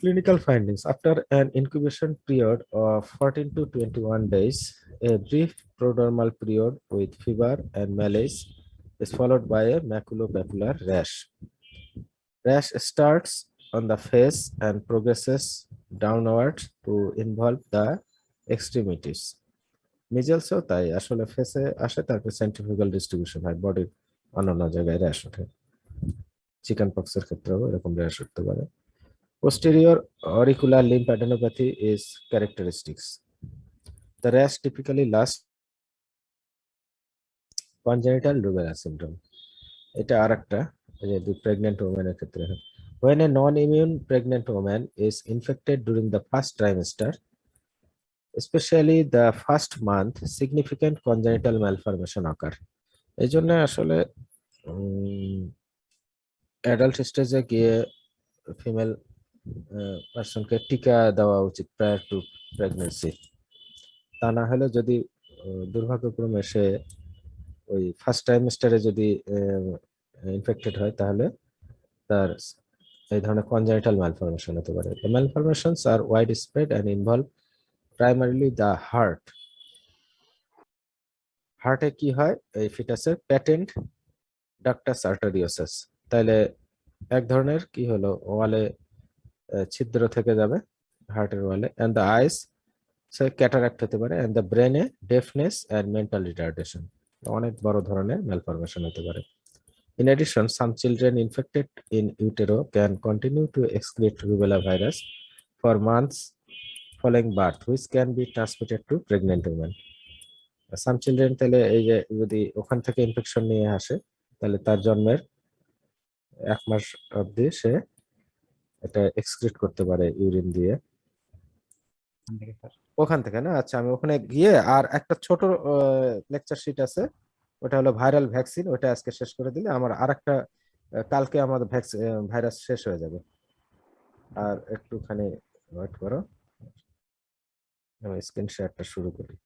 Clinical findings. After an incubation period of 14 to 21 days, a brief prodromal period with fever and malaise is followed by a maculopapular rash. Rash starts on the face and progresses downward to involve the extremities. মিজেলসও তাই, আসলে ফেসে আসে তারপর centrifugal distribution হয়, বডির অন্যান্য জায়গায় rash ওঠে। চিকেন পক্সের ক্ষেত্রেও এরকম র্যাশ উঠতে পারে। Posterior auricular lymph adenopathy is characteristics. The rash typically lasts congenital rubella syndrome. এটা আরেকটা যে প্রেগন্যান্ট ওমেনের ক্ষেত্রে হয়। When a non-immune pregnant woman is infected during the first trimester, especially the first month, significant congenital malformation occur. এই জন্য আসলে adult স্টেজে গিয়ে ফিমেল পার্সনকে টিকা দেওয়া উচিত প্রায়র টু প্রেগনেন্সি। তা না হলে যদি দুর্ভাগ্যক্রমে সে ওই ফার্স্ট ট্রাইমেস্টারে যদি ইনফেক্টেড হয় তাহলে তার এই ধরনের কনজেনিটাল ম্যালফরমেশন হতে পারে। The malformations are widespread and involve primarily the heart. হার্টে কি হয়, এই ফিটাসের প্যাটেন্ট ডাক্টাস আর্টারিওসাস, তাহলে এক ধরনের কি হলো ওয়ালে ছিদ্র থেকে যাবে হার্টের ওয়ালে, and the eyes say cataract হতে পারে, এন্ড দ্য ব্রেনে ডেফনেস এন্ড মেন্টাল রিটার্ডেশন, অনেক বড় ধরনের ম্যালফরমেশন হতে পারে। In addition, some children infected in utero can continue to excrete rubella virus for months following birth, which can be transmitted to pregnant women. Some children তাহলে এই যে যদি ওখান থেকে ইনফেকশন নিয়ে আসে তাহলে তার জন্মের 1 মাস অবধি সে এটা এক্সক্রিট করতে পারে ইউরিন দিয়ে ওখান থেকে না। আচ্ছা, আমি ওখানে গিয়ে আর একটা ছোট লেকচার শিট আছে, ওটা হলো ভাইরাল ভ্যাকসিন, ওটা আজকে শেষ করে দিলে আমার আরেকটা কালকে আমাদের ভাইরাস শেষ হয়ে যাবে। আর একটুখানি ওয়েট করো, আমি স্ক্রিন শেয়ারটা শুরু করি।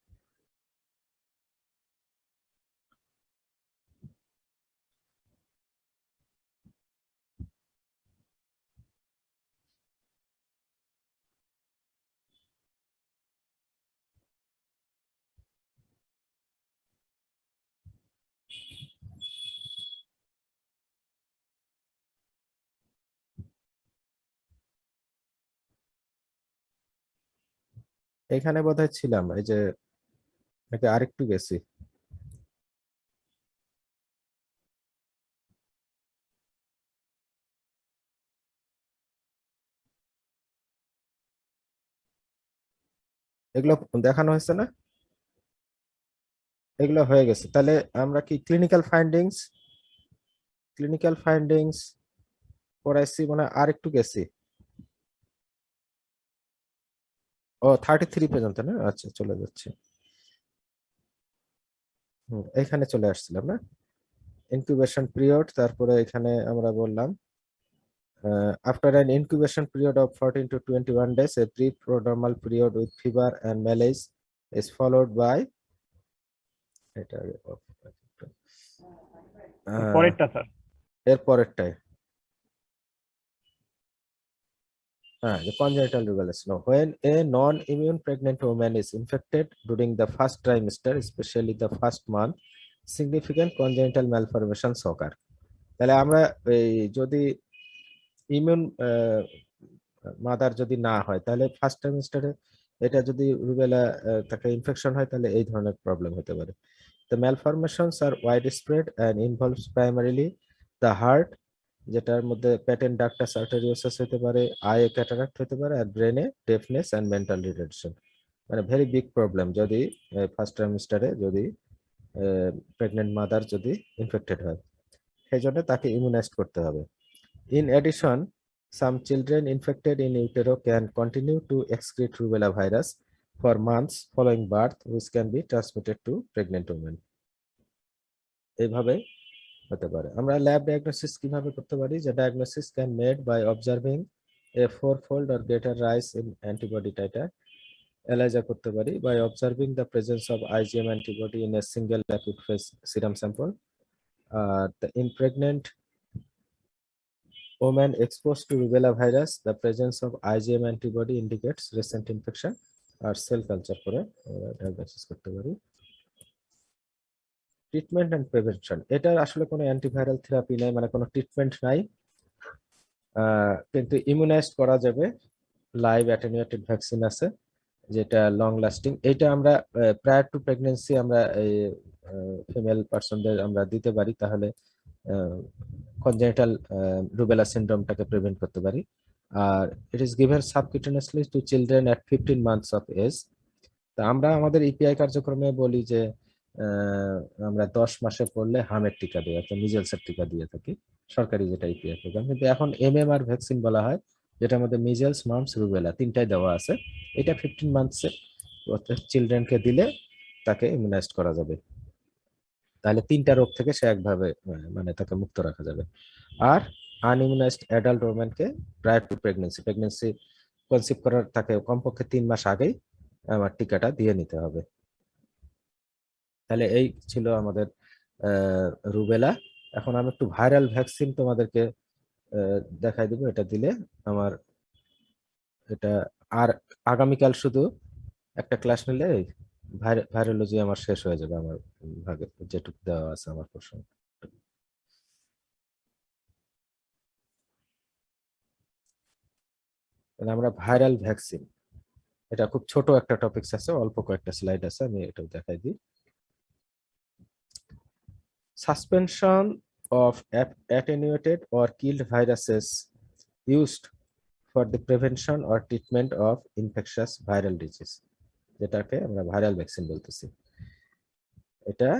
এখানে বোধহয় ছিলাম, এই যে নাকি আরেকটু গেছি। এগুলো দেখানো হয়েছে না, এগুলো হয়ে গেছে। তাহলে আমরা কি ক্লিনিক্যাল ফাইন্ডিংস পড়াইছি, মানে আরেকটু গেছি। ও 33 পর্যন্ত না, আচ্ছা চলে যাচ্ছে। এখানে চলে আসছিলাম না, ইনকিউবেশন পিরিয়ড। তারপরে এখানে আমরা বললাম after an incubation period of 14 to 21 days, a pre-prodromal period with fever and malaise is followed by পরেরটা স্যার, এর পরেরটাই the congenital rubella syndrome. When a non-immune pregnant woman is infected during the first trimester, especially the first month, significant congenital malformations occur. তাহলে আমরা এই যদি immune mother যদি না হয়, তাহলে ফার্স্ট ট্রাইমেস্টারে এটা যদি রুবেলা তাকে ইনফেকশন হয়, তাহলে এই ধরনের প্রবলেম হতে পারে। The malformations are widespread and involves primarily the heart, যেটার মধ্যে প্যাটেন্ট ডাক্টাস আর্টেরিওসাস হতে পারে, আয়ে ক্যাটারাক্ট হতে পারে, আর ব্রেনে ডেফনেস অ্যান্ড মেন্টাল রিটার্ডেশন। মানে ভেরি বিগ প্রবলেম যদি ফার্স্ট ট্রাইমেস্টারে যদি প্রেগনেন্ট মাদার যদি ইনফেক্টেড হয়, সেই জন্য তাকে ইমিউনাইজ করতে হবে। In addition, some children infected in utero can continue to excrete rubella virus for months following birth, which can be transmitted to pregnant women. এইভাবে হতে পারে। আমরা ল্যাব ডায়াগনোসিস কিভাবে করতে পারি? যে diagnosis can made by observing a fourfold or greater rise in antibody titer. ELISA করতে পারি by observing the presence of IgM antibody in a single acute phase serum sample. In pregnant women exposed to rubella virus, the presence of IgM antibody indicates recent infection, R cell culture করে diagnosis করতে পারি। Treatment and prevention, এটার আসলে কোনো antiviral therapy নাই, মানে কোনো treatment নাই, কিন্তু ইমিউনাইজ করা যাবে। লাইভ অ্যাটেনুয়েটেড ভ্যাকসিন আছে যেটা লং লাস্টিং। এটা আমরা প্রায়র টু প্রেগন্যান্সি আমরা ফিমেল পার্সনদের আমরা দিতে পারি, তাহলে কনজেনিটাল রুবেলা সিনড্রোমটাকে প্রিভেন্ট করতে পারি। আর it is given subcutaneously to children at 15 months of age. তা আমরা আমাদের ইপিআই কার্যক্রমে বলি যে আমরা 10 মাসে পড়লে হামের টিকা দিই, অর্থাৎ মিজেলসের টিকা দিয়ে থাকি, সরকারি যেটা ইপিআই প্রোগ্রাম। কিন্তু এখন এমএমআর ভ্যাকসিন বলা হয়, যেটার মধ্যে মিজেলস, মাম্পস, রুবেলা তিনটাই দেওয়া আছে। এটা 15 মান্থসে চিলড্রেনকে দিলে তাকে ইমিউনাইজড করা যাবে, তাহলে 3টা রোগ থেকে সে একভাবে মানে তাকে মুক্ত রাখা যাবে। আর আনইমিউনাইজড অ্যাডাল্ট ওমেনকে প্রায়র টু প্রেগনেন্সি কনসিভ করার তাকে কমপক্ষে 3 মাস আগেই আমার টিকাটা দিয়ে নিতে হবে। তাহলে এই ছিল আমাদের রুবেলা। এখন আমি একটু ভাইরাল ভ্যাকসিন তোমাদেরকে দেখাই দিব। এটা দিলে আমার এটা আর আগামীকাল শুধু একটা ক্লাস নিলে ভাইরোলজি আমার শেষ হয়ে যাবে, আমার ভাগে যেটুকু দেওয়া আছে আমার প্রশ্ন। আমরা ভাইরাল ভ্যাকসিন, এটা খুব ছোট একটা টপিকস আছে, অল্প কয়েকটা স্লাইড আছে, আমি এটাও দেখাই দিই। Suspension of attenuated or killed viruses used for the prevention or treatment of infectious viral disease, যেটাকে আমরা ভাইরাল ভ্যাকসিন বলতেছি। এটা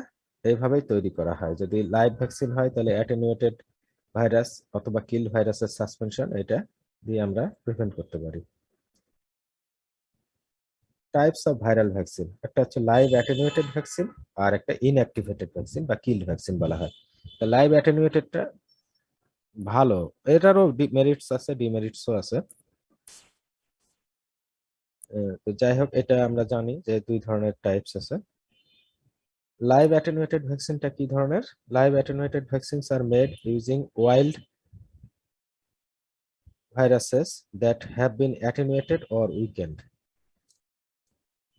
এইভাবেই তৈরি করা হয়। যদি লাইভ ভ্যাকসিন হয় তাহলে অ্যাটেনুয়েটেড ভাইরাস অথবা কিল ভাইরাসের সাসপেনশন, এটা দিয়ে আমরা প্রিভেন্ট করতে পারি। টাইপস অফ ভাইরাল ভ্যাকসিন, একটা হচ্ছে লাইভ অ্যাটেনুয়েটেড ভ্যাকসিন, আর একটা ইনঅ্যাক্টিভেটেড ভ্যাকসিন বা কিল্ড ভ্যাকসিন বলা হয়। লাইভ অ্যাটেনুয়েটেডটা ভালো, এটারও মেরিটস আছে, ডিমেরিটসও আছে। তো যাই হোক, এটা আমরা জানি যে 2 ধরনের টাইপস আছে। লাইভ অ্যাটেনুয়েটেড ভ্যাকসিনটা কি ধরনের? Live attenuated vaccines are made using wild viruses that have been attenuated or weakened.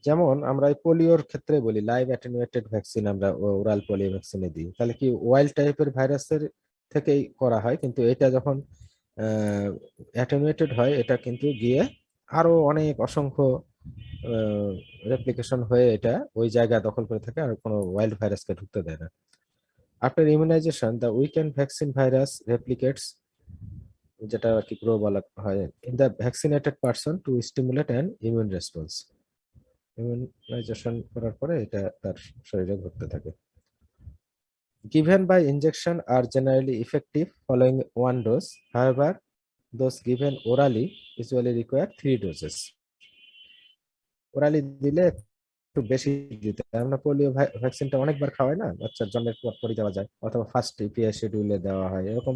যেমন আমরা এই পোলিওর ক্ষেত্রে বলি লাইভ অ্যাটেনুয়েটেড ভ্যাকসিন আমরা ওরাল পোলিও ভ্যাকসিনে দিই, তাহলে কি ওয়াইল্ড টাইপের ভাইরাসের থেকেই করা হয়, কিন্তু এটা যখন অ্যাটেনুয়েটেড হয় এটা কিন্তু গিয়ে আরো অনেক অসংখ্য রেপ্লিকেশন হয়ে এটা ওই জায়গা দখল করে থাকে, আর কোনো ওয়াইল্ড ভাইরাসকে ঢুকতে দেয় না। After immunisation the weakened vaccine virus replicates, যেটা আর কি গ্রো বলা হয়, in the vaccinated person to stimulate an immune response. Immunisation করার পরে এটা তার শরীরে ঘটতে থাকে। Given by injection are generally effective following 1 dose. However, those given orally usually require 3 doses. Orally দিলে একটু বেশি দিতে হয়। আমরা পোলিও ভ্যাকসিনটা অনেকবার খাওয়াই না, বাচ্চার জন্মের পর পরই দেওয়া যায়, অথবা ফার্স্ট ইপিআই শিডিউলে দেওয়া হয়, এরকম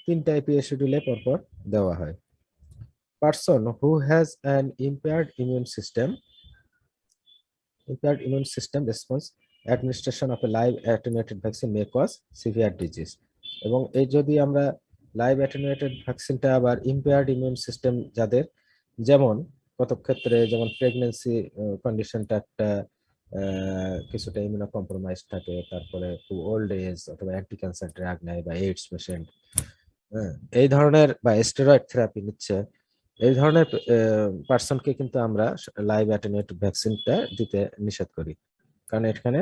3টা ইপিআই শিডিউলে পরপর দেওয়া হয়। Person who has an impaired immune system response, administration of a live attenuated vaccine may cause severe disease. এবং এই যদি আমরা লাইভ অ্যাটেনুয়েটেড ভ্যাকসিনটা আবার ইম্পেয়ার্ড ইমিউন সিস্টেম যাদের, যেমন কত ক্ষেত্রে যেমন প্রেগন্যান্সি কন্ডিশনটা একটা কিছুটা ইমিউনো কম্প্রোমাইজ থাকে, তারপরে খুব ওল্ড এজ অথবা অ্যান্টি ক্যান্সার ড্রাগ নেয় বা এইডস পেশেন্ট, এই ধরনের বা স্টেরয়েড থেরাপি নিচ্ছে, এই ধরনের পার্সনকে কিন্তু আমরা লাইভ অ্যাটেনুয়েটেড ভ্যাকসিনটা দিতে নিষেধ করি, কারণ এখানে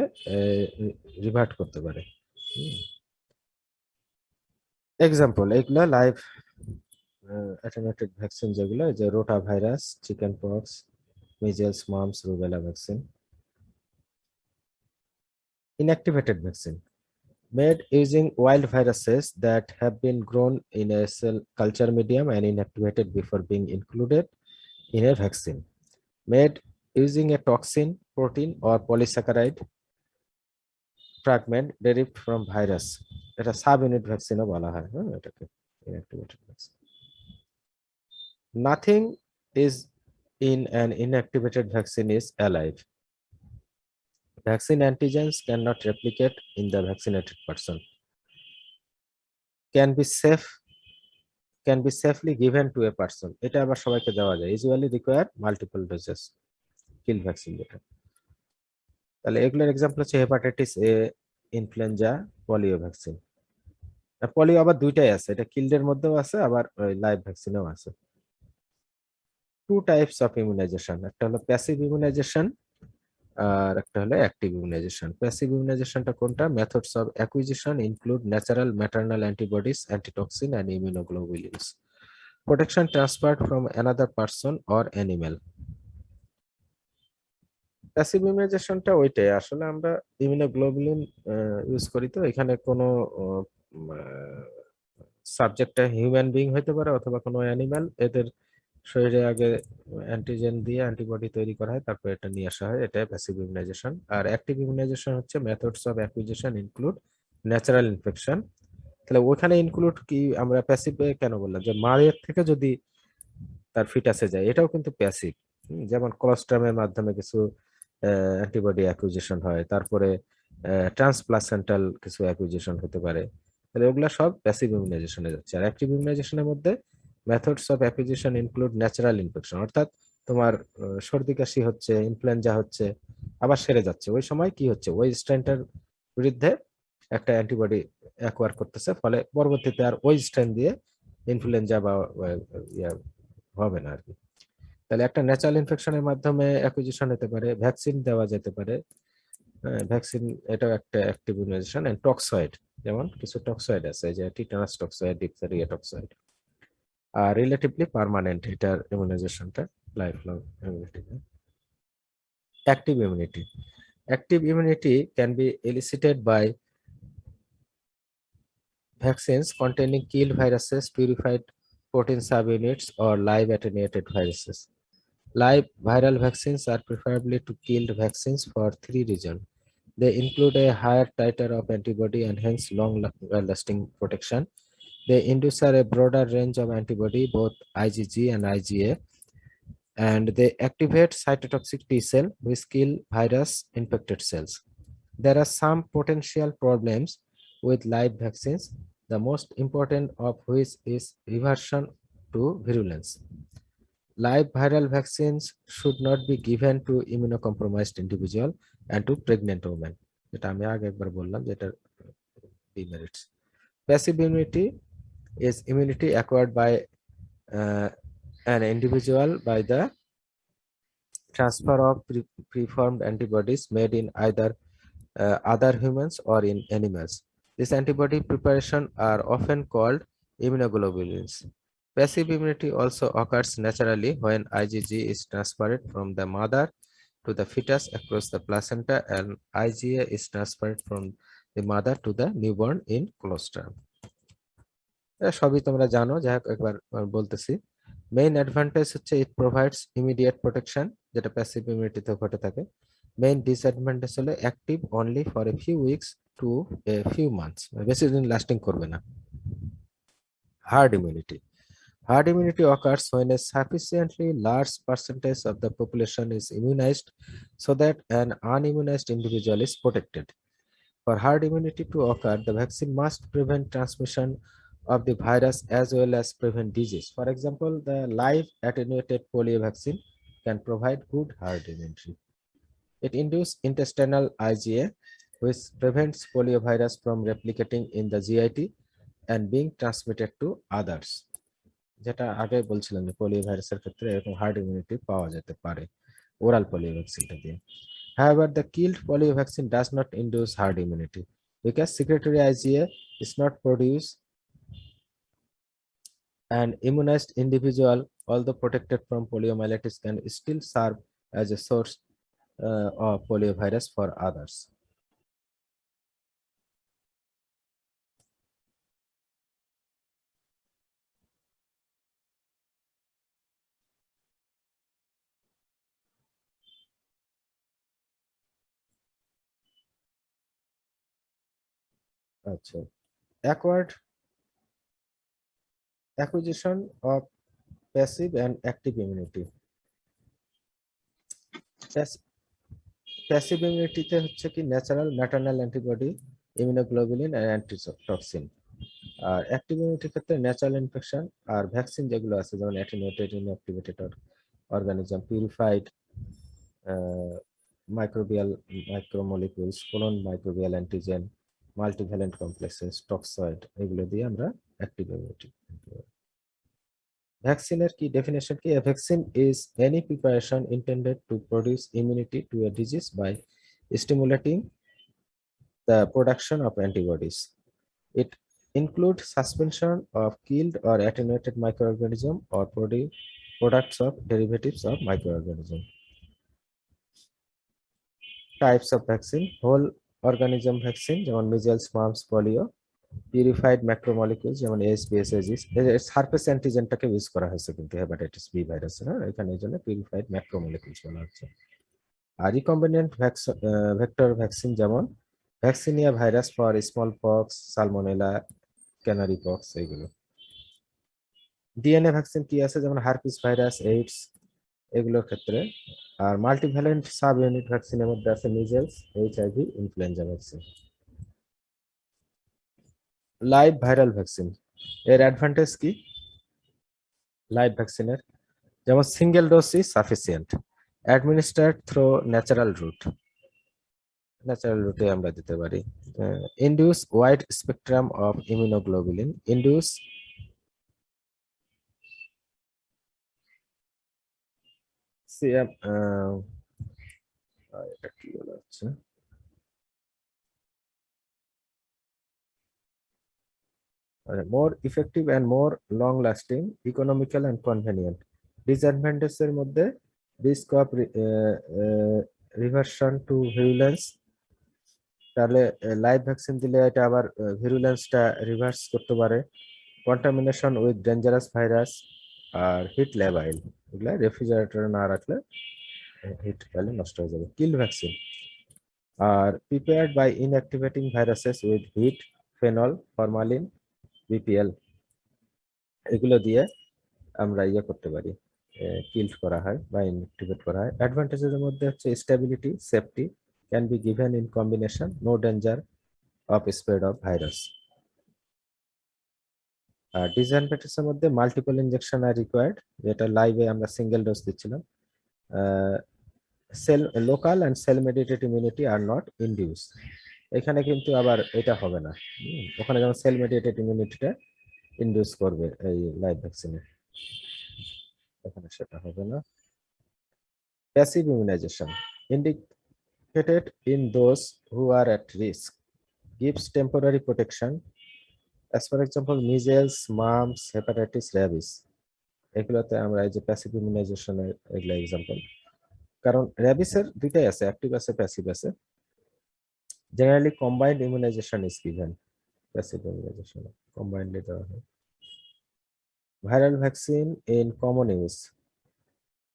রিভার্ট করতে পারে। এক্সাম্পল এগুলো লাইভ অ্যাটেনুয়েটেড ভ্যাকসিন যেগুলো, যে rota virus, chicken pox, measles, mum's, rubella vaccine. Inactivated vaccine made using wild viruses that have been grown in a cell culture medium and inactivated before being included in a vaccine. Made using a toxin, protein, or polysaccharide fragment derived from virus. এটা sub unit ভ্যাকসিনও বলা হয়, হ্যাঁ এটাকে inactivated vaccine. Nothing is in an inactivated vaccine is alive. Vaccine antigens cannot replicate in the vaccinated person. Can be safely given to a person. এটা আবার সবাইকে দেওয়া যায়। Usually require multiple doses. কিল vaccine যেটা। তাহলে এগুলোর এক্সাম্পল হচ্ছে hepatitis A, influenza, polio vaccine. Polio আবার দুইটাই আছে, এটা কিল্ডের মধ্যেও আছে, আবার লাইভ ভ্যাকসিনেও আছে। টু টাইপস অফ ইমিউনাইজেশন, একটা হলো প্যাসিভ ইমিউনাইজেশন আর একটা হলো অ্যাক্টিভ ইমিউনাইজেশন। প্যাসিভ ইমিউনাইজেশনটা কোনটা? Methods of acquisition include natural maternal antibodies, antitoxin and immunoglobulins. Protection transferred from another person or animal. Passive ইমিউনাইজেশনটা ওইটাই, আসলে আমরা ইমিউনোগ্লোবুলিন ইউজ করি, তো এখানে কোনো সাবজেক্টটা হিউম্যান বিং হতে পারে অথবা কোনো অ্যানিমাল, এদের শরীরে আগে অ্যান্টিজেন দিয়ে অ্যান্টিবডি তৈরি করা হয়, তারপর এটা নিয়ে আসা হয়, এটা প্যাসিভ ইমিউনাইজেশন। আর অ্যাক্টিভ ইমিউনাইজেশন হচ্ছে methods of acquisition include natural infection. তাহলে ওখানে ইনক্লুড কি, আমরা প্যাসিভ কেন বললাম, যে মায়ের থেকে যদি তার ফিটাসে যায়, এটাও কিন্তু প্যাসিভ। যেমন কোলোস্ট্রামের মাধ্যমে কিছু অ্যান্টিবডি অ্যাকুইজিশন হয়, তারপরে ট্রান্সপ্লাসেন্টাল কিছু অ্যাকুইজিশন হতে পারে। তাহলে ওগুলা সব প্যাসিভ ইমিউনাইজেশনে যাচ্ছে। আর অ্যাক্টিভ ইমিউনাইজেশনের মধ্যে methods of acquisition include natural infection, অর্থাৎ তোমার সর্দি কাশি হচ্ছে, ইনফ্লুয়েঞ্জা হচ্ছে, আবার সেরে যাচ্ছে, ওই সময় কি হচ্ছে, ওই স্ট্রেনটার বিরুদ্ধে একটা অ্যান্টিবডি অ্যাকোয়ার করতেছে, ফলে পরবর্তীতে আর ওই স্ট্রেন দিয়ে ইনফ্লুয়েঞ্জা বা ইয়া হবে না আর কি। তাহলে একটা ন্যাচারাল ইনফেকশনের মাধ্যমে অ্যাকুইজিশন হতে পারে, ভ্যাকসিন দেওয়া যেতে পারে। ভ্যাকসিন এটাও একটা অ্যাক্টিভ ইমিউনাইজেশন। এন্ড টক্সয়েড, যেমন কিছু টক্সয়েড আছে, যে টিটানাস টক্সয়েড, ডিপথেরিয়া টক্সয়েড। আর রিলেটিভলি পার্মানেন্ট এটার ইমিউনাইজেশনটা, life long immunity. Active immunity, active immunity can be elicited by vaccines containing killed viruses, purified protein subunits, or live attenuated viruses. Live viral vaccines are preferably to killed vaccines for three reasons. They include a higher titer of antibody and hence long-lasting protection. They induce a broader range of antibody, both IgG and IgA, and they activate cytotoxic T cell, which kill virus-infected cells. There are some potential problems with live vaccines, the most important of which is reversion to virulence. Live viral vaccines should not be given to immunocompromised individual and to pregnant women. যেটা আমি আগে একবার বললাম, যেটা demerits. Passive immunity is immunity acquired by an individual by the transfer of preformed antibodies made in either other humans or in animals. This antibody preparation are often called immunoglobulins. Passive immunity also occurs naturally when IgG is transferred from the mother to the fetus across the placenta and IgA is transferred from the mother to the newborn in colostrum. সবই তোমরা জানো, যাই হোক একবার বলতেছি। Main advantage হচ্ছে ইট provides immediate protection, যেটা passive ইমিউনিটিতে ঘটে থাকে। মেইন ডিসঅ্যাডভান্টেজ হলো active only for a few weeks two a few months, বেশি দিন লাস্টিং করবে না। Hard immunity, herd immunity occurs when a sufficiently large percentage of the population is immunized so that an unimmunized individual is protected. For herd immunity to occur, the vaccine must prevent transmission of the virus as well as prevent disease. For example, the live attenuated polio vaccine can provide good herd immunity. It induces intestinal IgA, which prevents poliovirus from replicating in the GIT and being transmitted to others. যেটা আগে বলছিলাম যে polio ভাইরাসের ক্ষেত্রে এরকম hard immunity পাওয়া যেতে পারে ওরাল পোলিও ভ্যাকসিনটা দিয়ে। However, the killed polio vaccine does not induce herd immunity because secretory IgA is not produced. An immunized individual, although protected from poliomyelitis, can still serve as a source of poliovirus for others. আচ্ছা, acquired acquisition of passive and active immunity. Passive ইমিউনিটিতে হচ্ছে কি natural maternal antibody, immunoglobulin আর antitoxin. আর active ইমিউনিটির ক্ষেত্রে natural infection আর vaccine যেগুলো আছে যেমন attenuated inactivated organism, purified microbial micromolecules, cloned microbial antigen, multivalent complexes, toxoid, এগুলো দিয়ে আমরা অ্যাক্টিভ ইমিউনিটি। ভ্যাকসিনের কি ডেফিনেশন কি? A vaccine is any preparation intended to produce immunity to a disease by stimulating the production of antibodies. It includes suspension of killed or attenuated microorganism or products of derivatives of microorganism. Types of vaccine: whole organism vaccine যেমন measles, mumps, polio; purified ম্যাক্রোমলিকুলস যেমন SBS, aegis, surface অ্যান্টিজেনটাকে use করা হয়েছে কিন্তু hepatitis B ভাইরাসে, হ্যাঁ, এখানে এই জন্য পিউরিফাইড ম্যাক্রোমলিকুলস বলা হচ্ছে। আর রিকম্বিনেন্ট ভেক্টর ভ্যাকসিন যেমন vaccinia virus for small pox, salmonella, canary pox, এইগুলো। ডিএনএ ভ্যাকসিন কি আছে যেমন হারপিস ভাইরাস, এইডস, এগুলোর ক্ষেত্রে। আর মাল্টিভ্যালেন্ট সাব ইউনিট ভ্যাকসিনের মধ্যে আছে measles, HIV, influenza vaccine. Live viral vaccine এর অ্যাডভান্টেজ কি? লাইভ ভ্যাকসিনের যেমন single dose is sufficient, administered through natural রুটে আমরা দিতে পারি। Induce wide spectrum of immunoglobulin, induce CM, এটা কি বলা হচ্ছে, more effective and more long lasting, economical and convenient. ডিসঅ্যাডভান্টেজের মধ্যে risk of reversion to virulence, তাহলে লাইভ ভ্যাকসিন দিলে এটা আবার ভিরুলেন্সটা রিভার্স করতে পারে। কন্টামিনেশন উইথ ডেঞ্জারাস ভাইরাস আর হিট ল্যাবাইল, এগুলা রেফ্রিজারেটরে না রাখলে হিট পেলে নষ্ট হয়ে যাবে। Kill vaccine are prepared by inactivating viruses with heat, phenol, formalin, BPL, এগুলো দিয়ে আমরা ইয়ে করতে পারি, কিল করা হয় বা ইনঅ্যাক্টিভেট করা হয়। অ্যাডভান্টেজের মধ্যে হচ্ছে stability, safety, can be given in combination, no danger of spread of virus. আর ডিসঅ্যাডভান্টেজের মধ্যে মাল্টিপল ইনজেকশন আর রিকোয়ার্ড, যেটা লাইভে আমরা সিঙ্গেল ডোজ দিচ্ছিলাম। Cell local and cell mediated immunity are not induced, এখানে কিন্তু আবার এটা হবে না। ওখানে যেমন সেল মেডিয়েটেড ইমিউনিটিটা ইনডিউস করবে এই লাইভ ভ্যাকসিনে, এখানে সেটা হবে না। Passive immunisation indicated in those who are at risk, gives temporary protection, as for example measles, mumps, hepatitis, rabies, এগুলোতে আমরা এই যে প্যাসিভ ইমিউনাইজেশনের এগুলো এক্সাম্পল। কারণ র্যাবিসের দুইটাই আছে, অ্যাক্টিভ আছে, প্যাসিভ আছে। Generally combined immunisation is given, passive immunisation combinedly দেওয়া হয়। Viral vaccine in common use,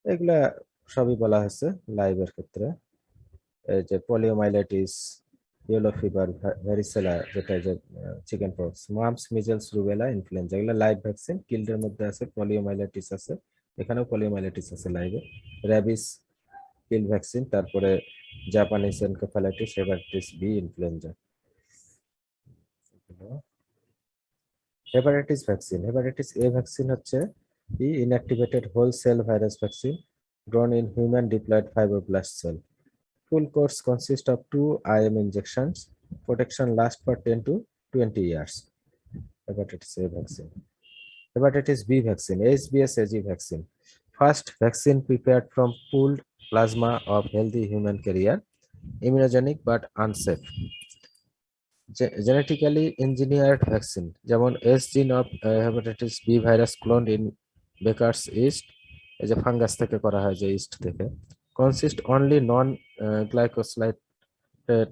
এগুলা সবই বলা হয়েছে লাইভের ক্ষেত্রে। এই যে পোলিওমাইলাইটিস, ইয়েলো ফিভার, ভ্যারিসেলা, যেটা যে chickenpox, mumps, measles, rubella, influenza, এগুলো লাইভ ভ্যাকসিন। কিল্ডের মধ্যে আছে পোলিওমাইলাইটিস আছে, এখানেও পোলিওমাইলাইটিস আছে লাইভে। র্যাবিস কিল ভ্যাকসিন, তারপরে Japanese encephalitis, hepatitis B, influenza. Hepatitis vaccine, hepatitis A vaccine হচ্ছে কি inactivated whole cell virus vaccine grown in human diploid fibroblast cell. Full course consists of 2 IM injections. Protection lasts for 10 to 20 years. Hepatitis A vaccine. Hepatitis B vaccine, HBsAg vaccine. First vaccine prepared from pooled plasma of healthy human carrier, immunogenic but unsafe. Genetically engineered vaccine, যেমন S gene of hepatitis B virus cloned in Baker's yeast, এই যে fungus থেকে করা হয় যে yeast থেকে, consist only non glycosylated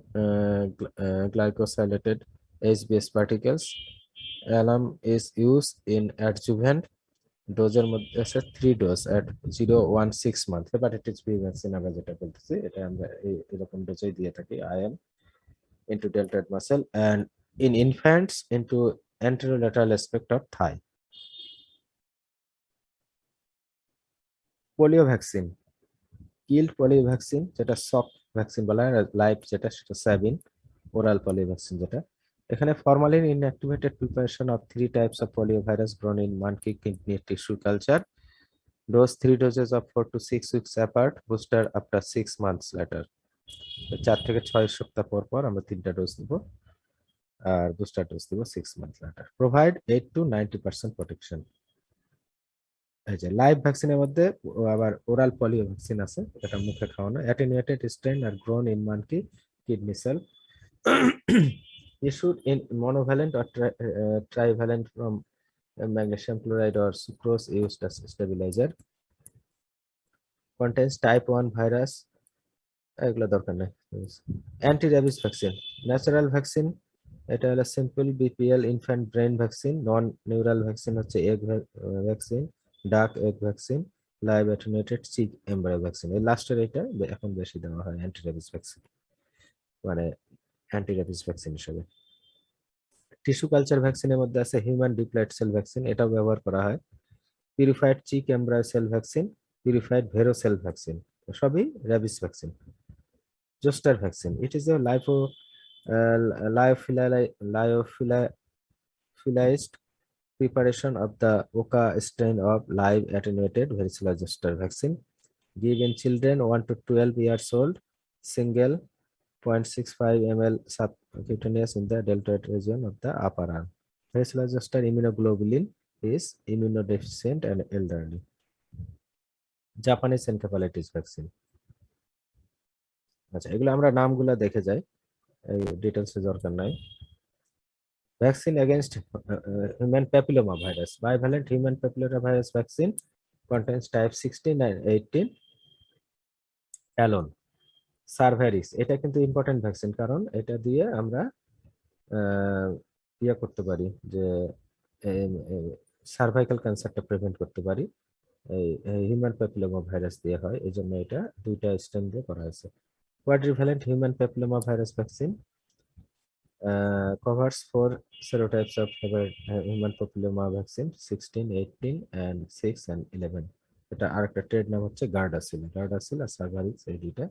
glycosylated HBs particles. Alum is used in adjuvant ডোজের মধ্যে আছে 3 ডোজ এট 0-1-6 মান্থ। হেপাটাইটিস বি ভ্যাকসিন আমরা যেটা বলতেছি এটা আমরা এরকম ডোজেই দিয়ে থাকি। IM into deltoid muscle and in infants into anterolateral aspect of thigh. Polio vaccine, killed polio vaccine যেটা সফট ভ্যাকসিন বলা হয়, লাইভ যেটা সেটা সাবিন, ওরাল পোলিও ভ্যাকসিন যেটা। এখানে formalin inactivated preparation of 3 types of polio virus grown in monkey kidney tissue culture. Dose 3 doses of 4 to 6 weeks apart. Booster after 6 months later. 4 থেকে 6 সপ্তাহ পর পর আমরা 3টা ডোজ দিব আর বুস্টার ডোজ দিব 6 months later. Provide 8 to 90% protection. এই যে লাইভ ভ্যাকসিনের মধ্যে আবার ওরাল পোলিও ভ্যাকসিন আছে, এটা মুখে খাওয়ানো। Attenuated strain are grown in monkey kidney cell. Issued in monovalent or trivalent from magnesium chloride or sucrose used as stabilizer. Contains type 1 virus, এগুলো দরকার নেই। Anti rabies vaccine, natural vaccine, এটা হলো simple BPL infant brain vaccine. Non neural vaccine হচ্ছে egg vaccine, duck egg vaccine, live attenuated chick embryo vaccine. এই লাস্টের এটা এখন বেশি দেওয়া হয় অ্যান্টি র্যাবিস ভ্যাকসিন, মানে অ্যান্টি র্যাবিস ভ্যাকসিন হিসেবে। টিস্যু কালচার ভ্যাকসিনের মধ্যে আছে হিউম্যান ডিপ্লয়েড সেল ভ্যাকসিন, এটাও ব্যবহার করা হয়। Purified chick embryo cell vaccine, purified Vero cell vaccine, সবই rabies vaccine. Zoster vaccine, it is a lyophilized preparation of the Oka strain of live attenuated varicella zoster vaccine. Give in children 1 to 12 years old, single 0.65 ml subcutaneous in the deltoid region of the upper arm. Varicella zoster immunoglobulin is immunodeficient and elderly. Japanese encephalitis vaccine. আচ্ছা, এগুলো আমরা নামগুলো দেখে যাই, এই ডিটেলসে দরকার নাই। Vaccine against human papilloma virus, bivalent human papilloma virus vaccine contains type 16 and 18 alone. Cervarix, এটা কিন্তু ইম্পর্টেন্ট ভ্যাকসিন, কারণ এটা দিয়ে আমরা ইয়া করতে পারি যে সার্ভাইকাল ক্যান্সারটা প্রিভেন্ট করতে পারি। এই হিউম্যান প্যাপিলোমা ভাইরাস দিয়ে হয়, এই জন্য এটা 2টা স্ট্রেন দিয়ে করা হয়েছে। Quadrivalent human papilloma virus vaccine covers 4 serotypes of human papilloma vaccine, 16, 18 and 6 and 11. এটা আরেকটা ট্রেড নাম হচ্ছে গার্ডাসিল আর সার্ভারিক্স, এই দুইটা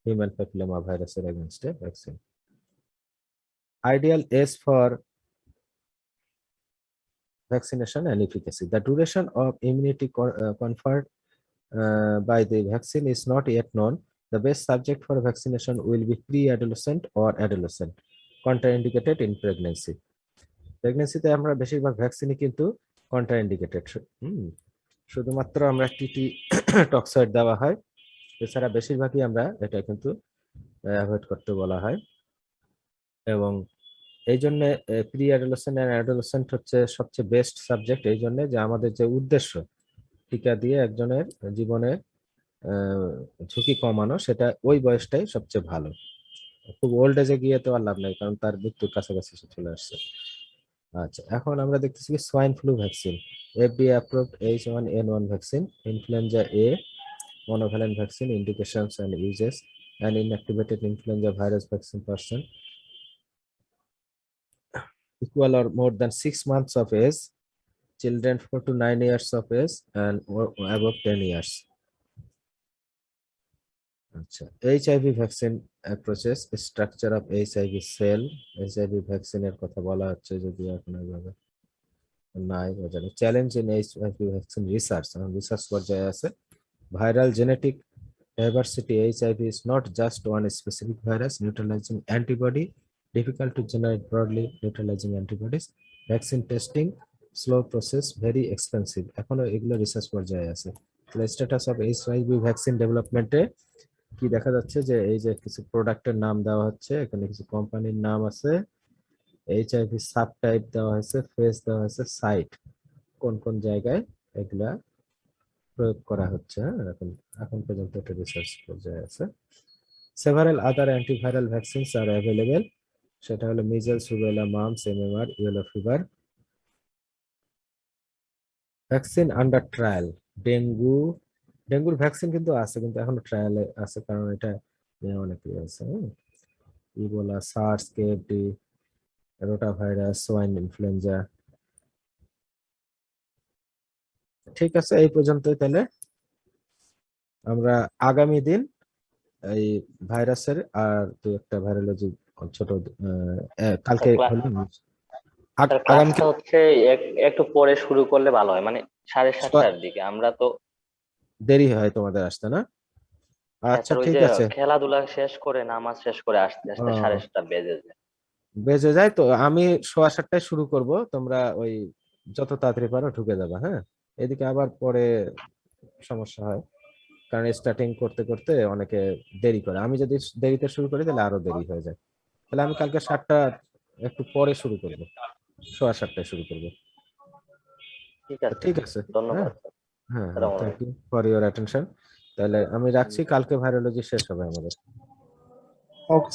হিউম্যান প্যাপিলোমা ভাইরাসের এগেইনস্টে vaccine. Ideal age for vaccination and efficacy. The duration of immunity conferred by the vaccine is not yet known. The best subject for vaccination will be pre-adolescent or adolescent. Contraindicated in pregnancy. প্রেগনেন্সিতে আমরা বেশিরভাগ ভ্যাকসিনই কিন্তু contraindicated, শুধুমাত্র আমরা TT toxoid দেওয়া হয়, এছাড়া বেশিরভাগই আমরা এটা কিন্তু অ্যাভয়েড করতে বলা হয়। এবং এই জন্য প্রি অ্যাডোলেসেন্ট এন্ড অ্যাডোলেসেন্ট হচ্ছে সবচেয়ে বেস্ট সাবজেক্ট, এই জন্য যে আমাদের যে উদ্দেশ্য টিকা দিয়ে একজনের জীবনের ঝুঁকি কমানো, সেটা ওই বয়সটাই সবচেয়ে ভালো। খুব ওল্ড এজে গিয়ে তো আর লাভ নেই, কারণ তার মৃত্যুর কাছাকাছি চলে আসছে। আচ্ছা, এখন আমরা দেখতেছি কি swine flu vaccine, FDA approved H1N1 vaccine, influenza A monovalent vaccine, indications and uses, and inactivated influenza virus vaccine person equal or more than 6 months of age, children 4 to 9 years of age and above 10 years. আচ্ছা, HIV vaccine approaches, structure of HIV cell, HIV ভ্যাকসিনের কথা বলা হচ্ছে যদি এখন এইভাবে নাই বোঝানো। Challenge in HIV vaccine research, research পর্যায়ে আছে। Viral genetic diversity, HIV is not just one specific virus neutralizing antibody, difficult to generate broadly neutralizing antibodies. Vaccine testing, slow process, very expensive, এখনো এগুলো রিসার্চ পর্যায়ে আছে। তাহলে status of HIV vaccine ডেভেলপমেন্টে কি দেখা যাচ্ছে যে এই যে কিছু প্রোডাক্টের নাম দেওয়া হচ্ছে, এখানে কিছু কোম্পানির নাম আছে, এইচআইভি সাব টাইপ দেওয়া হয়েছে, ফেজ দেওয়া হয়েছে, সাইট কোন কোন জায়গায় এগুলা প্রয়োগ করা হচ্ছে। হ্যাঁ, এখন এখন পর্যন্ত এটা রিসার্চ পর্যায়ে আছে। সেভারাল আদার অ্যান্টিভাইরাল ভ্যাকসিনস আর অ্যাভেলেবেল, সেটা হলো measles, rubella, mum's, MMR, yellow fever. Vaccine under trial, dengue, ডেঙ্গুর ভ্যাকসিন কিন্তু আছে, কিন্তু এখনো ট্রায়ালে আছে, কারণ এটা নিয়ে অনেক ইয়ে আছে। Ebola, SARS, KFD, rotavirus, swine influenza. ঠিক আছে, এই পর্যন্তই তাহলে। আমরা আগামী দিন এই ভাইরাসের আর দু একটা ভাইরোলজি ছোট কালকে হলো আগামীকাল ক্লাসটা হচ্ছে একটু পরে শুরু করলে ভালো হয়, মানে 7:30টার দিকে আমরা তো। দেরি হয় তোমাদের আসতে না? হ্যাঁ আচ্ছা স্যার, ওই ঠিক যে আছে। খেলাধুলা শেষ করে নামাজ শেষ করে আসতে আসতে ও, 7:30টা বেজে যায়। বেজে যায় তো, আমি 7:15টায় শুরু করব, তোমরা ওই যত তাড়াতাড়ি পারো ঢুকে যাবে। হ্যাঁ, এদিকে আবার পরে সমস্যা হয়, কারণ স্টার্টিং করতে করতে অনেকে দেরি করে, আমি যদি দেরিতে শুরু করি তাহলে আরো দেরি হয়ে যায়। তাহলে আমি কালকে 7টা একটু পরে শুরু করবো, 7:15টায় শুরু করবো। ঠিক তো আছে ঠিক স্যার, আছে। হ্যাঁ, ধন্যবাদ স্যার। হ্যাঁ, হ্যাঁ, আসসালামু থ্যাংক আলাইকুম। You for your attention. তাহলে আমি রাখছি, কালকে ভাইরোলজি শেষ হবে আমাদের। ওকে।